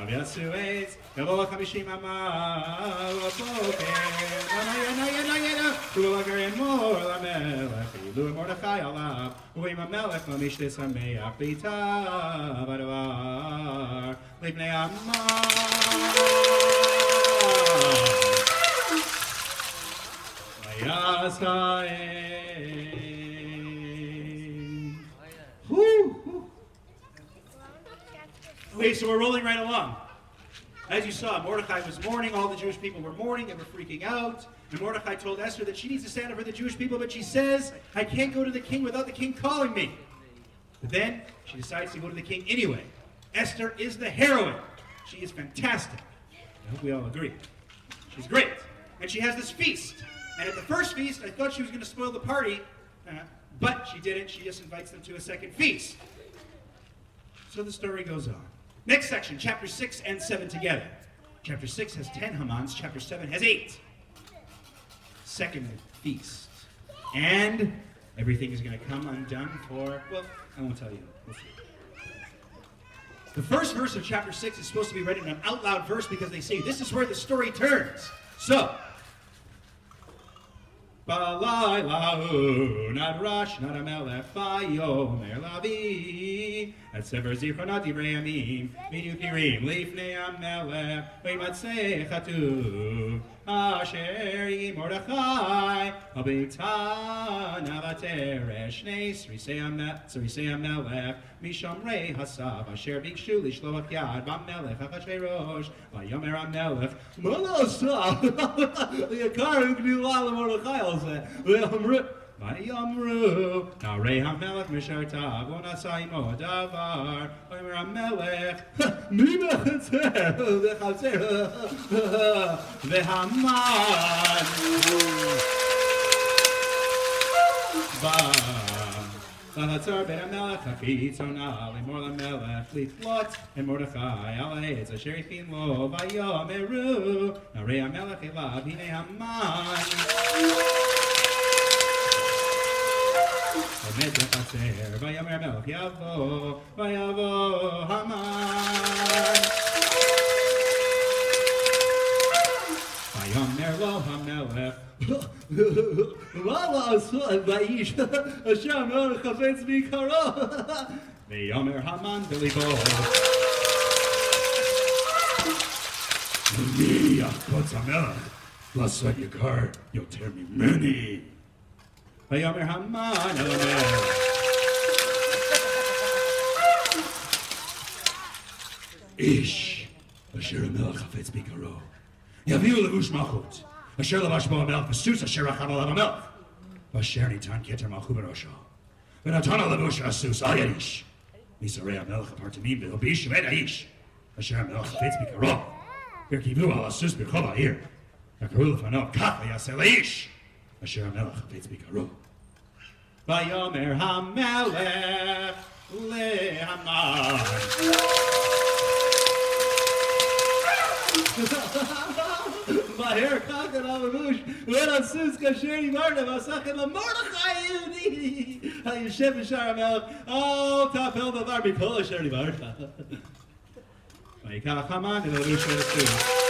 יעשו עץ יבוא 50 אמה ובוקר ינא ולא אמור למלך אילו מרדכי עליו ואם המלך לא משתה שמח ביתה בדבר לבני המן ויעש העץ Okay, so we're rolling right along. As you saw, Mordecai was mourning. All the Jewish people were mourning. They were freaking out. And Mordecai told Esther that she needs to stand up for the Jewish people, but she says, I can't go to the king without the king calling me. But then she decides to go to the king anyway. Esther is the heroine. She is fantastic. I hope we all agree. She's great. And she has this feast. And at the first feast, I thought she was going to spoil the party, but she didn't. She just invites them to a second feast. So the story goes on. Next section, chapter 6 and 7 together. Chapter 6 has 10 Hamans, chapter 7 has 8. Second feast. And everything is going to come undone for, well, I won't tell you. We'll see. The first verse of chapter 6 is supposed to be read in an out loud verse because they say this is where the story turns. So, Balaylahu, not Rosh, not Amelech, Vayomer Lavi, at Sever Zichronot Divrei Yamim, V'yu Pirim, Lifnei Amelech, V'yimatzei Chatuv, Asher Yi Mordechai, Abitana Vateresh, Shnei Srisei Amelech, Mishamrei Hasav, Asher Bikshu Lishloach Yad, V'Amelech Achashverosh, Vayomer Amelech, Molosah, Yakar Ugnu Lala Mordechai, Vayamru, Narei HaMelech Mishartav, V'nasai Imo Davar, Vayomer HaMelech, Mi Mechatzer, V'chatzer, V'Haman, V'chatzer Ben HaMelech, Hachitzona, Limor LaMelech, Litflot, and Mordechai, Alahetz, Asher Yifin Lo, Vayomeru, Narei HaMelech Elav, Hinei Haman, Vayomer HaMelech Yavo Haman Vayomer Lo HaMelech מה לעשות באיש אשר המלך חפץ ביקרו ויאמר המן בליבו מי יחפוץ המלך לעשות יקר יותר ממני ויאמר המן אל המלך איש אשר המלך חפץ ביקרו יביאו לבוש מלכות אשר לבש בו המלך בסוס אשר רכב עליו המלך ואשר ניתן כתר מלכות בראשו ונתן הלבוש הסוס על יד איש משרי המלך הפרטמים והלביש ואת האיש אשר המלך חפץ ביקרו והרכיבו על הסוס ברחוב העיר וקראו לפניו כך ויעשה לאיש אשר המלך חפץ ביקרו ויאמר המלך להמן מהר כך אל המבוש, ואל הסוס כאשר דיברת, ועסק אל מרדכי היהודי, היושב בשער המלך, אל תפל דבר מכל אשר דיברת. ויקח המן אל הלבוש אל הסוס.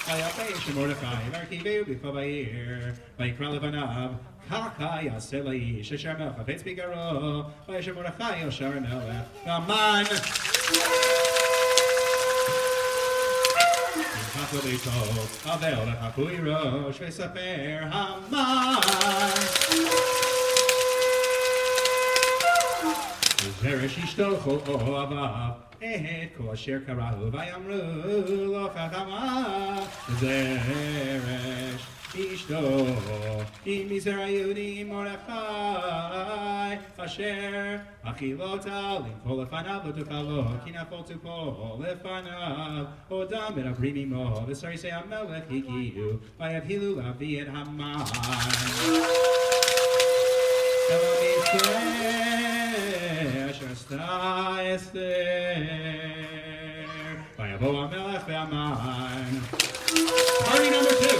ויפה איש מרדכי, והרכיבהו בפני בעיר, ויקרא לבניו, ככה יעשה לאיש אשר המלך חפץ בגרו, וישב מרדכי אל שער המלך, והמן ינחת לביתו, אבל לחפוי ראש, ויספר המן. וזרש אשתו כל אוהביו, את כל אשר קראו, ויאמרו לו חכמה, זרש אשתו, אם מזרע יהודי מרדכי, אשר אכילותה לנפול לפניו לא תוכל לו, כי נפול תופול לפניו, עודם מדברים עמו, וסריסי המלך הגיעו, ויבהילו להביא את המן. אשר עשתה אסתר, ויבוא המלך והמן. Party number 2.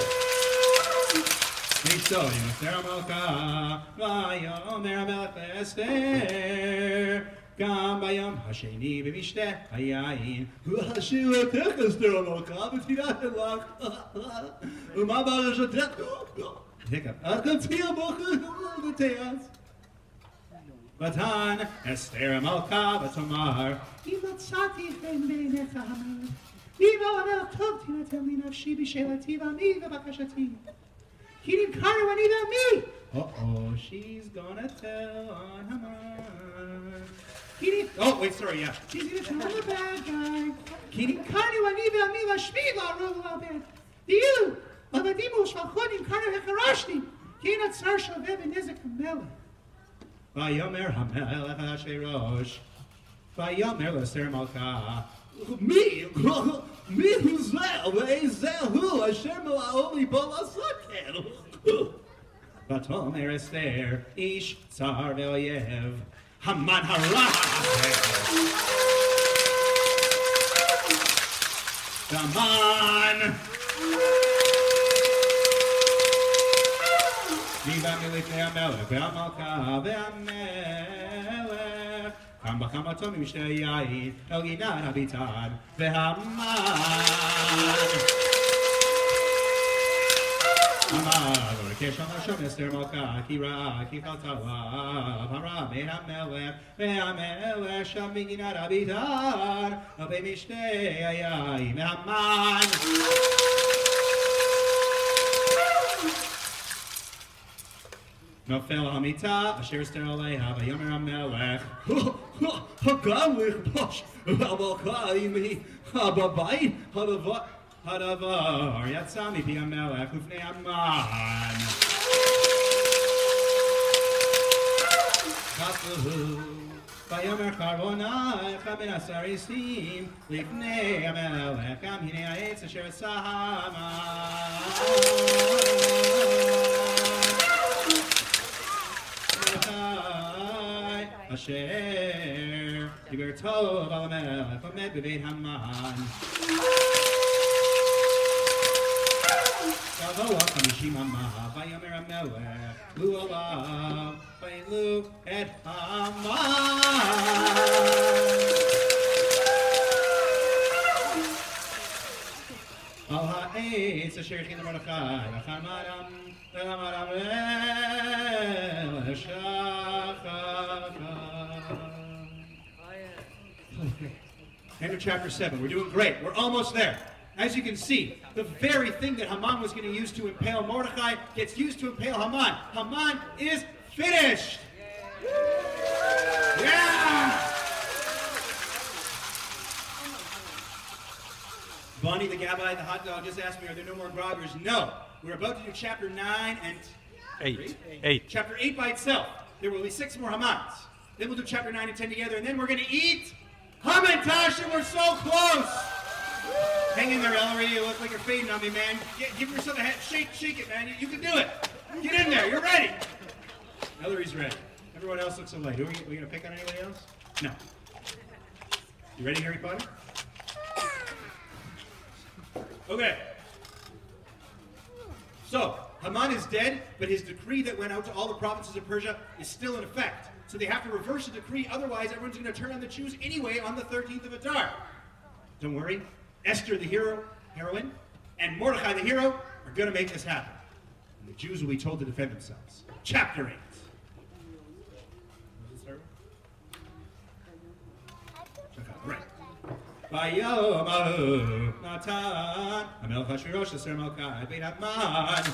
ויסוד עם אסתר המלכה, ויאמר המלך לאסתר, גם ביום השני במשתה היין, והשאלתך אסתר המלכה ותדעת לך, ומה בקשתך? אל תציע בך ותעש. ותען אסתר המלכה ותאמר, אם מצאתי חן בעיניך המלך, אם המלך טוב תינתן לי נפשי בשאלתי ועמי ובקשתי, כי נמכרנו אני ועמי. She's gonna tell on Haman. Oh, wait, sorry, yeah. She's gonna tell on the bad guy. כי נמכרנו אני ועמי להשמיד להרוג ולאבד. ויהיו עבדים ושפחות נמכרנו החרשתי, כי אין הצער שווה בנזק המלך. ויאמר המלך אחשוורוש, ויאמר לאסתר המלכה, מי הוא זה ואיזה הוא אשר מלאו ליבו לעשות כן? ותאמר אסתר, איש צר ואויב, המן הרע והמן ניבא מלפני המלך והמלכה והמלך, קם בחמתו ממשתה היין אל גינת הביתן והמן. אמר לו לקש אמר שם אסתר מלכה, כי ראה כי חלתה עליו הרע מן המלך, והמלך שם בגינת הביתן ובמשתה היין והמן. נופל המיטה אשר אסתר עליה, ויאמר המלך, גם לכבוש המלכה עמי בבית הדבר יצא מפי המלך ופני המן. חסו ויאמר קרבונך מן הסריסים לפני המלך, גם הנה העץ אשר עשה המן. אשר דיבר טוב על המלך עומד בבית המן. יבואו 50 אמה, ויאמר המלך, לו עליו, וילו את המן. על העץ אשר הכין למרדכי, וחמדם End of chapter 7. We're doing great. We're almost there. As you can see, the very thing that Haman was going to use to impale Mordecai gets used to impale Haman. Haman is finished. Yeah! Bonnie the Gabbai, the hot dog, just asked me, are there no more groggers? No. We're about to do chapter 9 and 8. Chapter 8 by itself. There will be 6 more Hamans. Then we'll do chapter 9 and 10 together, and then we're going to eat Hamantash, and we're so close. Hang in there, Ellery. You look like you're fading on me, man. Give yourself a hand. Shake it, man. You can do it. Get in there. You're ready. Ellery's ready. Everyone else looks so light. Are we going to pick on anybody else? No. You ready, Harry Potter? Okay. So, Haman is dead, but his decree that went out to all the provinces of Persia is still in effect. So they have to reverse the decree, otherwise everyone's going to turn on the Jews anyway on the 13th of Adar. Don't worry, Esther the heroine, and Mordecai the hero are going to make this happen. And the Jews will be told to defend themselves. Chapter 8. Right. Vayom Natan, Hamelech Hashvirosh Aser Malkai Beit Haman.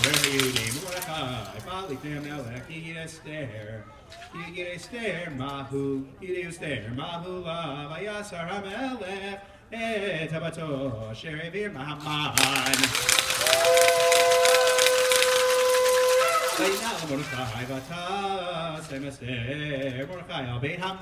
Where you name Mordechai, Bali Hamelech, Yigid Esther, Mahu, Yigid Esther, Mahu La, Vayasar Hamelech, Et Habato, Sherevir Mahaman. Vayinal Mordechai, Vatas, Esther, Mordechai, Beit Haman.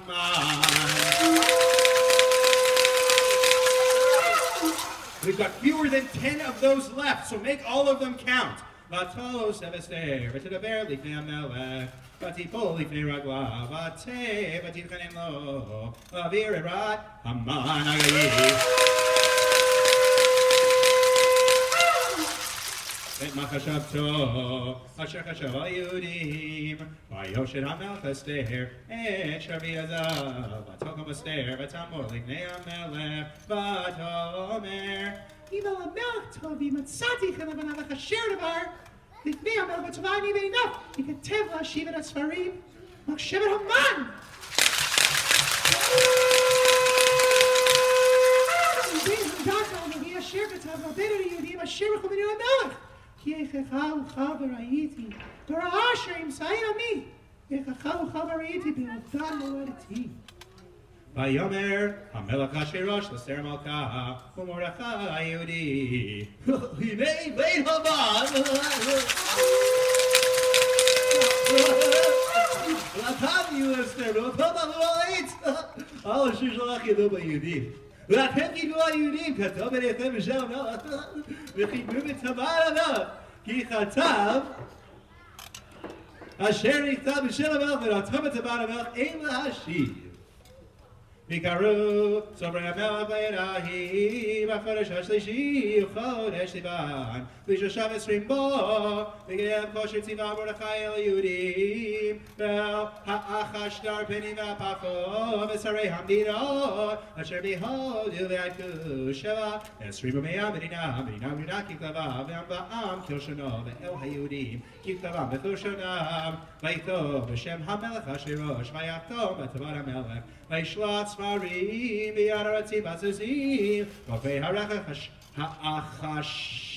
We've got fewer than 10 of those left, so make all of them count. Vatos Esther, V'tidaber Lifnei Hamelech, V'tipol Lifnei Raglav, V'teh, V'titchanen Lo, V'avir Erat Haman Agayi. Et Machashavto, Asher Chashav Yudim, Vayoshet Hamelech Esther, Et Sharvi Azav, V'tokom Esther, V'tamor Lifnei Hamelech, V'tomer, Ima Hamelech Tovi Matzati Chelavanavach Asher Davar, Lifnei Hamelech V'tovani Ve'inav, Yikatev La'ashiv Et Asfarim, Machshevet Haman. Yudim Dachal V'hi Asher Katav V'bener Yudim Asher V'chomenim Hamelech. כי איככה וכה וראיתי, וראה אשר ימצאי עמי, איככה וכה וראיתי באובדן מולדתי. ויאמר המלך אחשוורוש לאסתר המלכה, ומרדכי היהודי, הנה בית המן, נתנו אסתר, ואותו תבוא העץ, על אשר שלח ידו ביהודים. ואתם קידמו היהודים, כתוב ביניכם בשם המלך, וחיתנו בצבא המלך, כי כתב, אשר נכתב בשם המלך, ונתנו בצבא המלך, אין להשיב. ויקראו סופרי המלך לידהי, בחודש השלישי, וחודש סיוון, ושלושה ועשרים בו, וגם כושר ציווה מרדכי אל היהודים, ואל האחשדר פנים והפחות, ושרי המדינות, אשר בהודו ועקדו 27 מדינה ככתבה, ועם כלשונו, ואל היהודים ככתבם וכלשונם, ויכתוב בשם המלך אחשוורוש, ויחתום בצבא המלך, וישלח ספרים ביד הרצים והסוסים, רופאי הרכש האחשדרנים,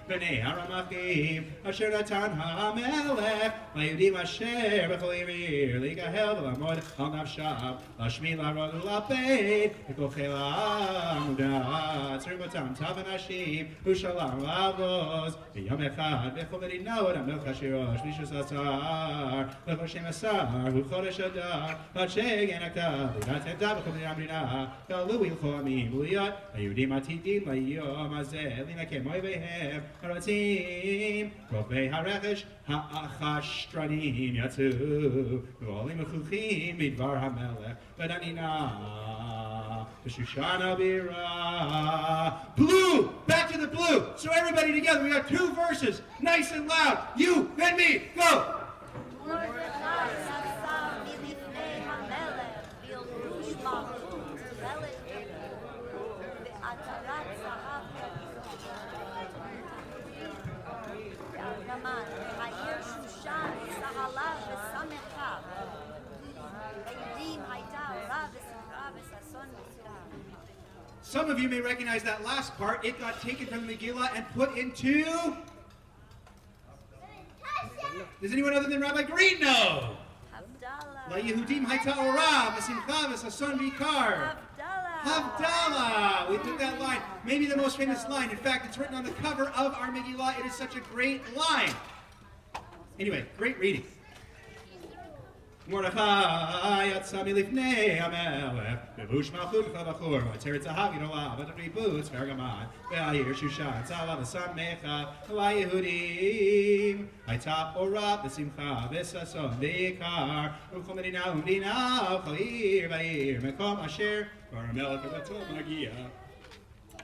בני הרמחים, אשר נתן המלך, ליהודים אשר בכל עיר, להיקהל ולעמוד על נפשם, להשמיד להרוג ולאבד, וכל חיל העמודה, צריכים אותם טף אנשים, ושלם לעבוז, ביום אחד, בכל מדינות המלך אחשוורוש, ב13, לכל 12, וחודש אדר, עד שהגן הכתב, לידת עדה בכל המדינה, גלו ילכו עמים, ולהיות היהודים עתידים ליום הזה, לנקם אויביהם הרצים, רופאי הרכש האחשדרנים יצאו, ועולים מכוחים בדבר המלך, ודנינה בשושן הבירה. Blue! Back to the blue! So everybody together, we got 2 verses, nice and loud. You and me, go! Some of you may recognize that last part. It got taken from the Megillah and put into... Does anyone other than Rabbi Green know? La Yehudim Hayta Ora, V'simcha V'sason V'ikar. Havdalah. We took that line. Maybe the most famous line. In fact, it's written on the cover of our Megillah. It is such a great line. Anyway, great reading. Mordechai yatsa milifnei hamelech, levush malchut v'chavachor, v'ateret zahav yinoah, v'tatri boots v'argamad, v'ayir shushan, tzala v'samecha, v'ayehudim, hayta orah v'simcha, v'sason v'ikar, v'chol medina u'medina, v'chalir v'ayir, mekom asher, v'amelech v'atom v'nagia.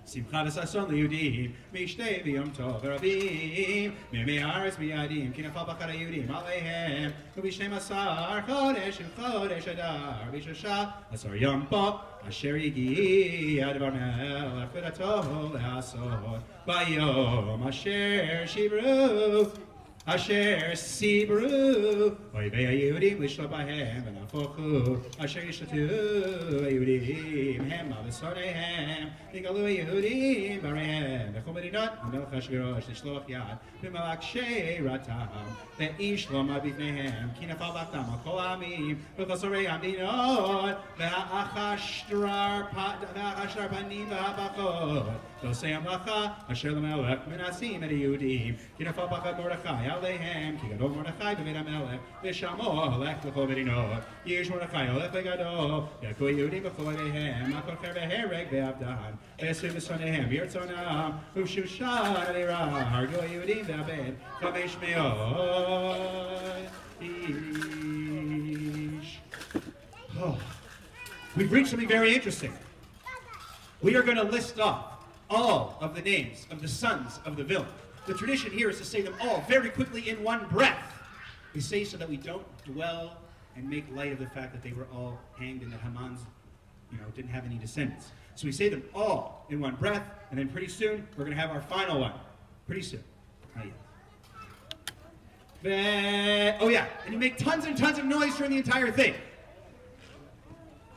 Simcha v'sason liyudim, mishtei v'yom tov v'rabim, mi'mei haaretz miyadim, ki nafal b'chad ha'yudim aleihem, u'b'shneim asar chodesh u'chodesh adar, b'shosha asar yom bo, asher yigi advar melech v'dato le'asot, b'yom asher shibru, asher sibru, oivei ha'yudim lishlot b'hem, v'nafochu, asher yishlatu ha'yudim, hema v'sonehem, nigalu ha'yudim b'arehem, v'chol medinot, hamelech Ashverosh, l'shloach yad, v'malak she'ratam, ve'ish lo ma'bifnehem, ki nafal b'achtam al kol ha'amim, v'chosorei ha'mdinot, v'ha'achashtar panim v'ha'bachot, v'osei ha'mlacha, asher l'melech, menasim et ha'yudim, ki nafal b'achad Mordechai, Alehem, ki gadol Mordechai b'beit HaMelech, v'shamo halech l'chol medinot, yish Mordechai halech v'gadol, v'yakol Yehudim b'chol eihem, makol cher v'hereg v'avdan, v'yasir v'sonehem, v'yirtzonam, v'shushan v'irah, hargo Yehudim v'abed, chamesh me'od ish. We've reached something very interesting. We are going to list off all of the names of the sons of the villain. The tradition here is to say them all very quickly in one breath. We say so that we don't dwell and make light of the fact that they were all hanged and that Haman's, didn't have any descendants. So we say them all in one breath, and then pretty soon we're going to have our final one. Pretty soon. Not yet. Oh yeah, and you make tons and tons of noise during the entire thing.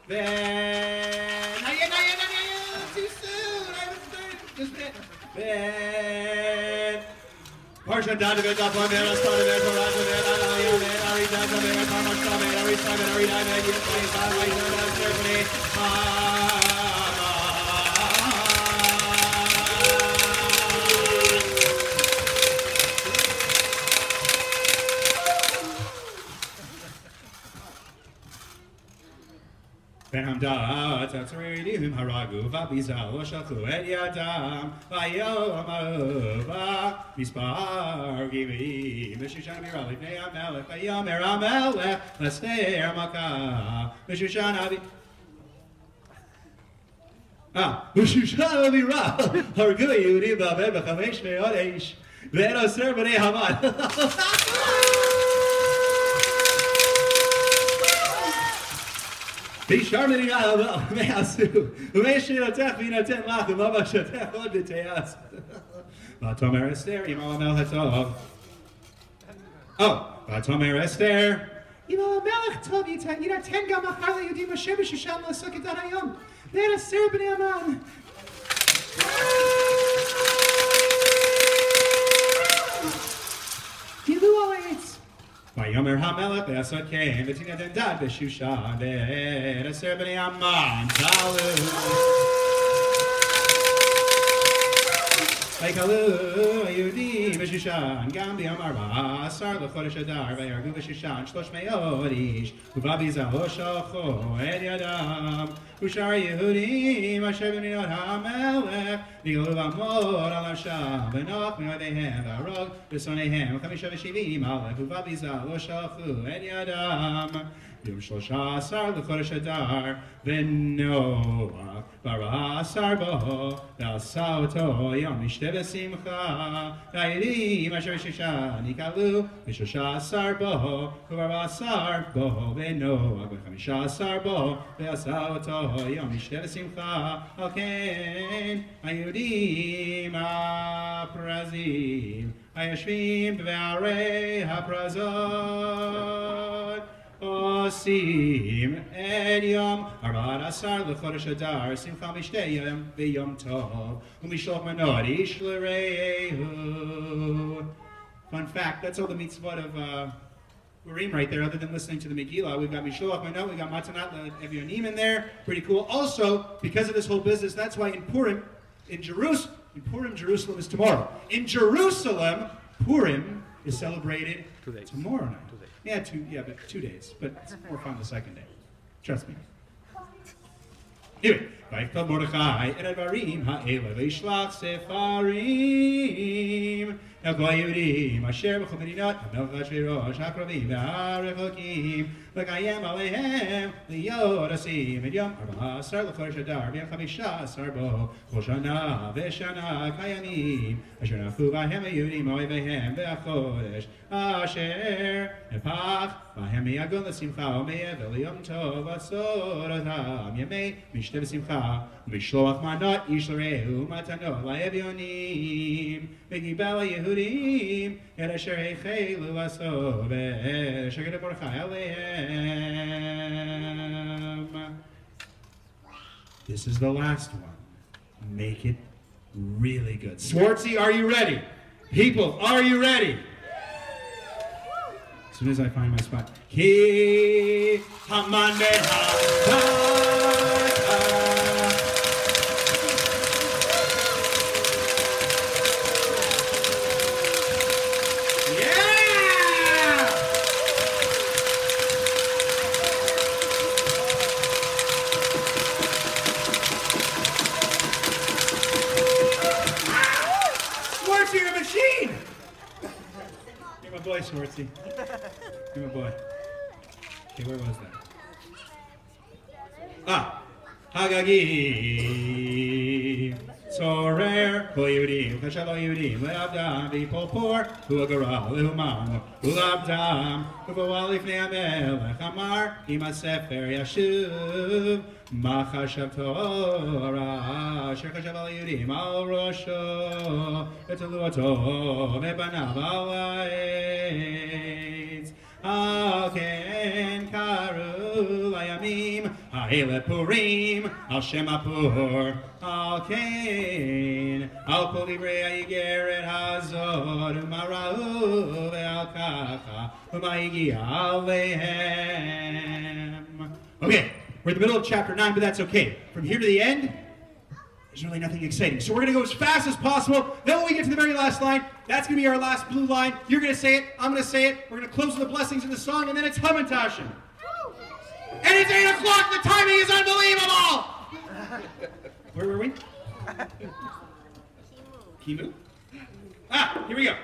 Not yet. Too soon. I haven't started. Just a minute. Parsha Dadavet, Apomer, Astavet, Horazavet, Alayavet, Arizazavet, Parmashavet, Arisavet, Aridavet, Yisrael, Arizavet, Servane, V'hamdat atzridim haragu v'bizal v'shalchu et yadam v'yom ha'uva mispar givim v'shushan b'ira l'fnei hamelech v'yomer hamelech l'stei makah v'shushan b'ira hargu Yehudim b'aved v'chamesh me'od eish v'eroser b'nei Haman. Bishar Medina Me'asu, U'Meshirotech V'Yinoten Lach, U'Mavashatech Od V'Teyas. V'Atomer Esther, Yimal HaMelech Tov. V'Atomer Esther, Yimal HaMelech Tov Yinaten Gam Achar LeYudim Asher B'Shushan L'Sukkot HaYom, V'Eroser B'nei Haman. Yilu Oletz. Vayomer HaMelech v'asot kein v'tinaten dad v'shushan v'eroser b'nei Haman talu. V'yikalu Yehudim v'shushan gam b'yom arba asar l'chodesh adar v'yargu v'shushan shlosh me'od ish u'v'abizal hoshalcho et yadam u'shar Yehudim asher b'medinot HaMelech v'yigalu v'amod al hasham v'noch me'odeihem v'arog v'sonehem v'chamisha v'shivim alef u'v'abizal hoshalcho et yadam Yom Shlosha Asar l'chodesh adar v'noach bara asar bo v'asa oto yom mishteh v'simcha v'ayidim asher v'shushan yikalu v'shosha asar bo v'ara asar bo v'noach v'chamisha asar bo v'asa oto yom mishteh v'simcha al ken hayudim ha'prazim hayashvim b'arei ha'prazot Osim et yom arbaat asar l'chodesh adar simcha mishteh yom v'yom tov u'mishloch manot ish l'reihu. Fun fact, that's all the mitzvot of Purim right there, other than listening to the Megillah. We've got Mishloach Manot, we've got Matanat Evyonim in there. Pretty cool. Also, because of this whole business, that's why in Purim, Jerusalem is tomorrow. In Jerusalem, Purim is celebrated tomorrow night. Yeah, but 2 days. But it's more fun the second day. Trust me. Anyway, Vayikol Mordechai et advarim ha'ela v'yishlach sefarim el kol Yehudim asher b'chol medinot hamelech Ashverosh hakrovim v'harrechokim v'kayem aleihem liyod asim et yom 14 l'chodesh Adar v'yom 15 bo kol shana v'shana kayamim asher nafu b'hem Yehudim oivehem v'achodesh asher nepach b'hem miyagon l'simcha u'me'evel liyom tov v'asorotam yemei mishte v'simcha v'shloach manot ish l'rehu matanot la'evyonim v'gibel Yehudim et asher heichelu aso v'asher g'nei Mordechai aleihem. This is the last one. Make it really good. Swartzy, are you ready? People, are you ready? As soon as I find my spot. Ki haman Swartzy. You're my boy. Okay, where was that? Hagagi. Sorer, Kol Yehudim, Chashalo Yehudim, Le'avdam, V'polpor, Hu'agara, Le'human, Hu'lavdam, Hu'vawal Lifnei HaMelech, Amar, Ima Sefer Yashuv, Ma Chashav Torah, Asher Chashav Al Yehudim, Al Rosho, V'teluato, V'banav Al Ha'etz, Al Ken Karu Layamim, Ha'ele Purim, Al Shem HaPur, Al Kain, Al Kol Divrei HaYigeret Hazor, U'mara'u Ve'al Kacha, U'ma'igia Aleihem. Okay, we're in the middle of chapter 9, but that's okay. From here to the end, there's really nothing exciting. So we're going to go as fast as possible. Then when we get to the very last line, that's going to be our last blue line. You're going to say it, I'm going to say it. We're going to close with the blessings of the song, and then it's Hamantashen. And it's 8 o'clock. The timing is unbelievable. Where were we? Kimu? Here we go.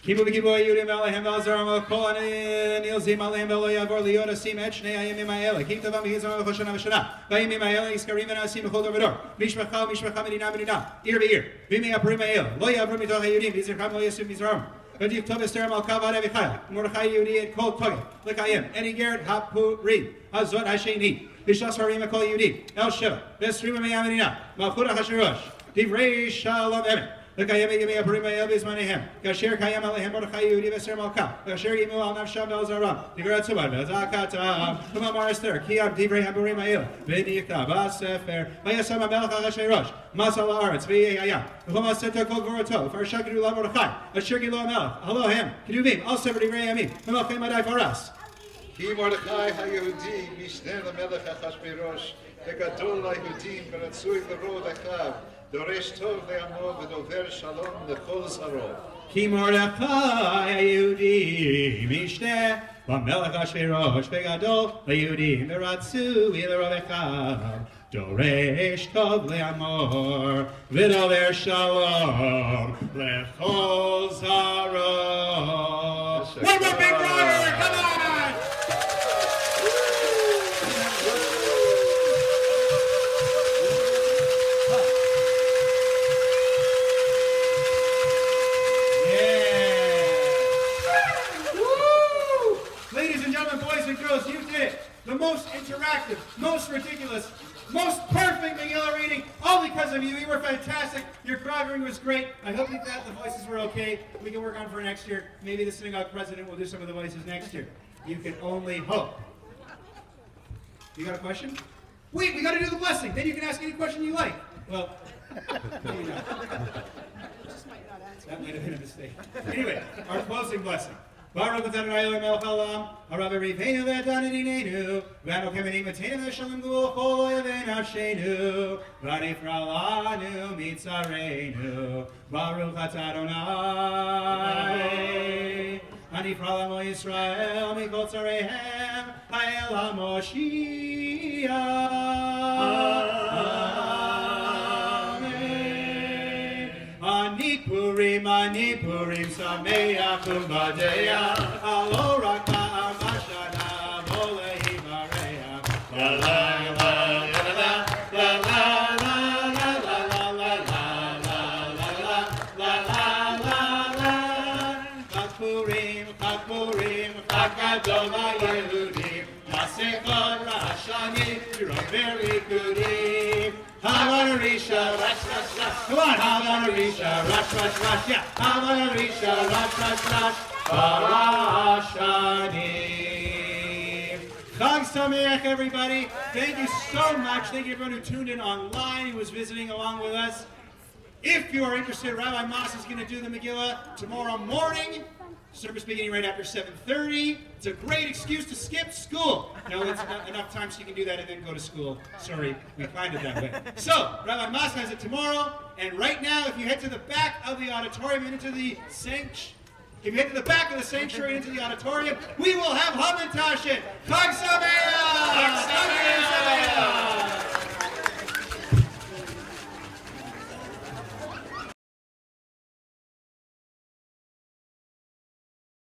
Kimu v'kibu Yehudim Elohim v'azaram v'kol anilzim aleim v'lo yavor liyod asim et shnei hayamim ha'ela kim tavam v'yizram v'chol shana v'shana v'yamim ha'ela yiskarim v'nasim v'chol dor v'dor mishpacha medina medina ear v'ear v'yimei ha'purim ha'ela lo yavor mitoch ha'Yehudim v'yizracham lo yasum mizram v'div tov ester malkav ha'arev v'chaya Mordechai Yehudi et kol togeh l'kayim en igeret ha'purim hazot ha'sheni v'shas harim v'kol Yehudi el sheva v'esrim v'mei medina malchut ha'Ashverosh divrei shalom emet L'kayem yemei Purim ha'el b'zmanehem. Kasher kayem alehem Mordechai Yehudi v'ser malka. Kasher yimu al nafsham v'alzaram. Divrei tzubad v'zakatam. V'mamar Esther kiyam divrei hapurim ha'el. V'nikta b'sefer. V'yasam ha'melech ha'Ashverosh. Masal ha'aretz v'yehaya. V'chom seto kol gvurato. V'arsha kedu la Mordechai. Asher gilu ha'melech. Halohem. Keduvim. Al sefer divrei yamim. V'melchem adai faras. Ki Mordechai ha'Yehudi mishneh l'melech ha'Achashverosh. V'gadol ha'Yehudim v'ratzui l'rod achav. דורש טוב לעמו ודובר שלום לכל זרעו. כי מרדכי היהודי משנה למלך אשוורוש וגדול ליהודים ורצוי לרוב אחיו. דורש טוב לעמו ודובר שלום לכל זרעו. One more big brother, come on! Girls, you did it. The most interactive, most ridiculous, most perfect Megillah reading, all because of you. You were fantastic. Your choreography was great. I hope that the voices were okay. We can work on for next year. Maybe the synagogue president will do some of the voices next year. You can only hope. You got a question? Wait, we got to do the blessing. Then you can ask any question you like. Well, maybe not. That might have been a mistake. Anyway, our closing blessing. Baruch Adonai Elohim melech haolam, Rabbi Riveinu v'Adonai V'anu Kemenim V'Teinu V'Shalom Gvul Chol V'Nafshenu V'Nifra Lanu Mitzareinu Baruch Adonai Anifra Lamo Yisrael Mikol Tzareihem Ha'el HaMoshiach. Purim, Sameach U'Badeya, Alo Rak Ba'am Hashana, Volehi Bareya. La la la la la la la la la la la la. Chag Purim, Chag Gadol HaYehudim, Masechot Rashanim, Rover Likudim. Havarisha, rush, rush, rush. Come on, Havarisha, rush, rush, rush. Yeah, Havarisha, rush, rush, rush. Parashanim. Chag Sameach, everybody. Thank you so much. Thank you everyone who tuned in online, who was visiting along with us. If you are interested, Rabbi Moss is going to do the Megillah tomorrow morning. Service beginning right after 7:30. It's a great excuse to skip school. No, it's not enough time so you can do that and then go to school. Sorry, we planned it that way. So, Rabbi Mas has it tomorrow. And right now, if you head to the back of the auditorium and into the sanctuary into the auditorium, we will have Hamantashen. Chag Sameach! Chag Sameach!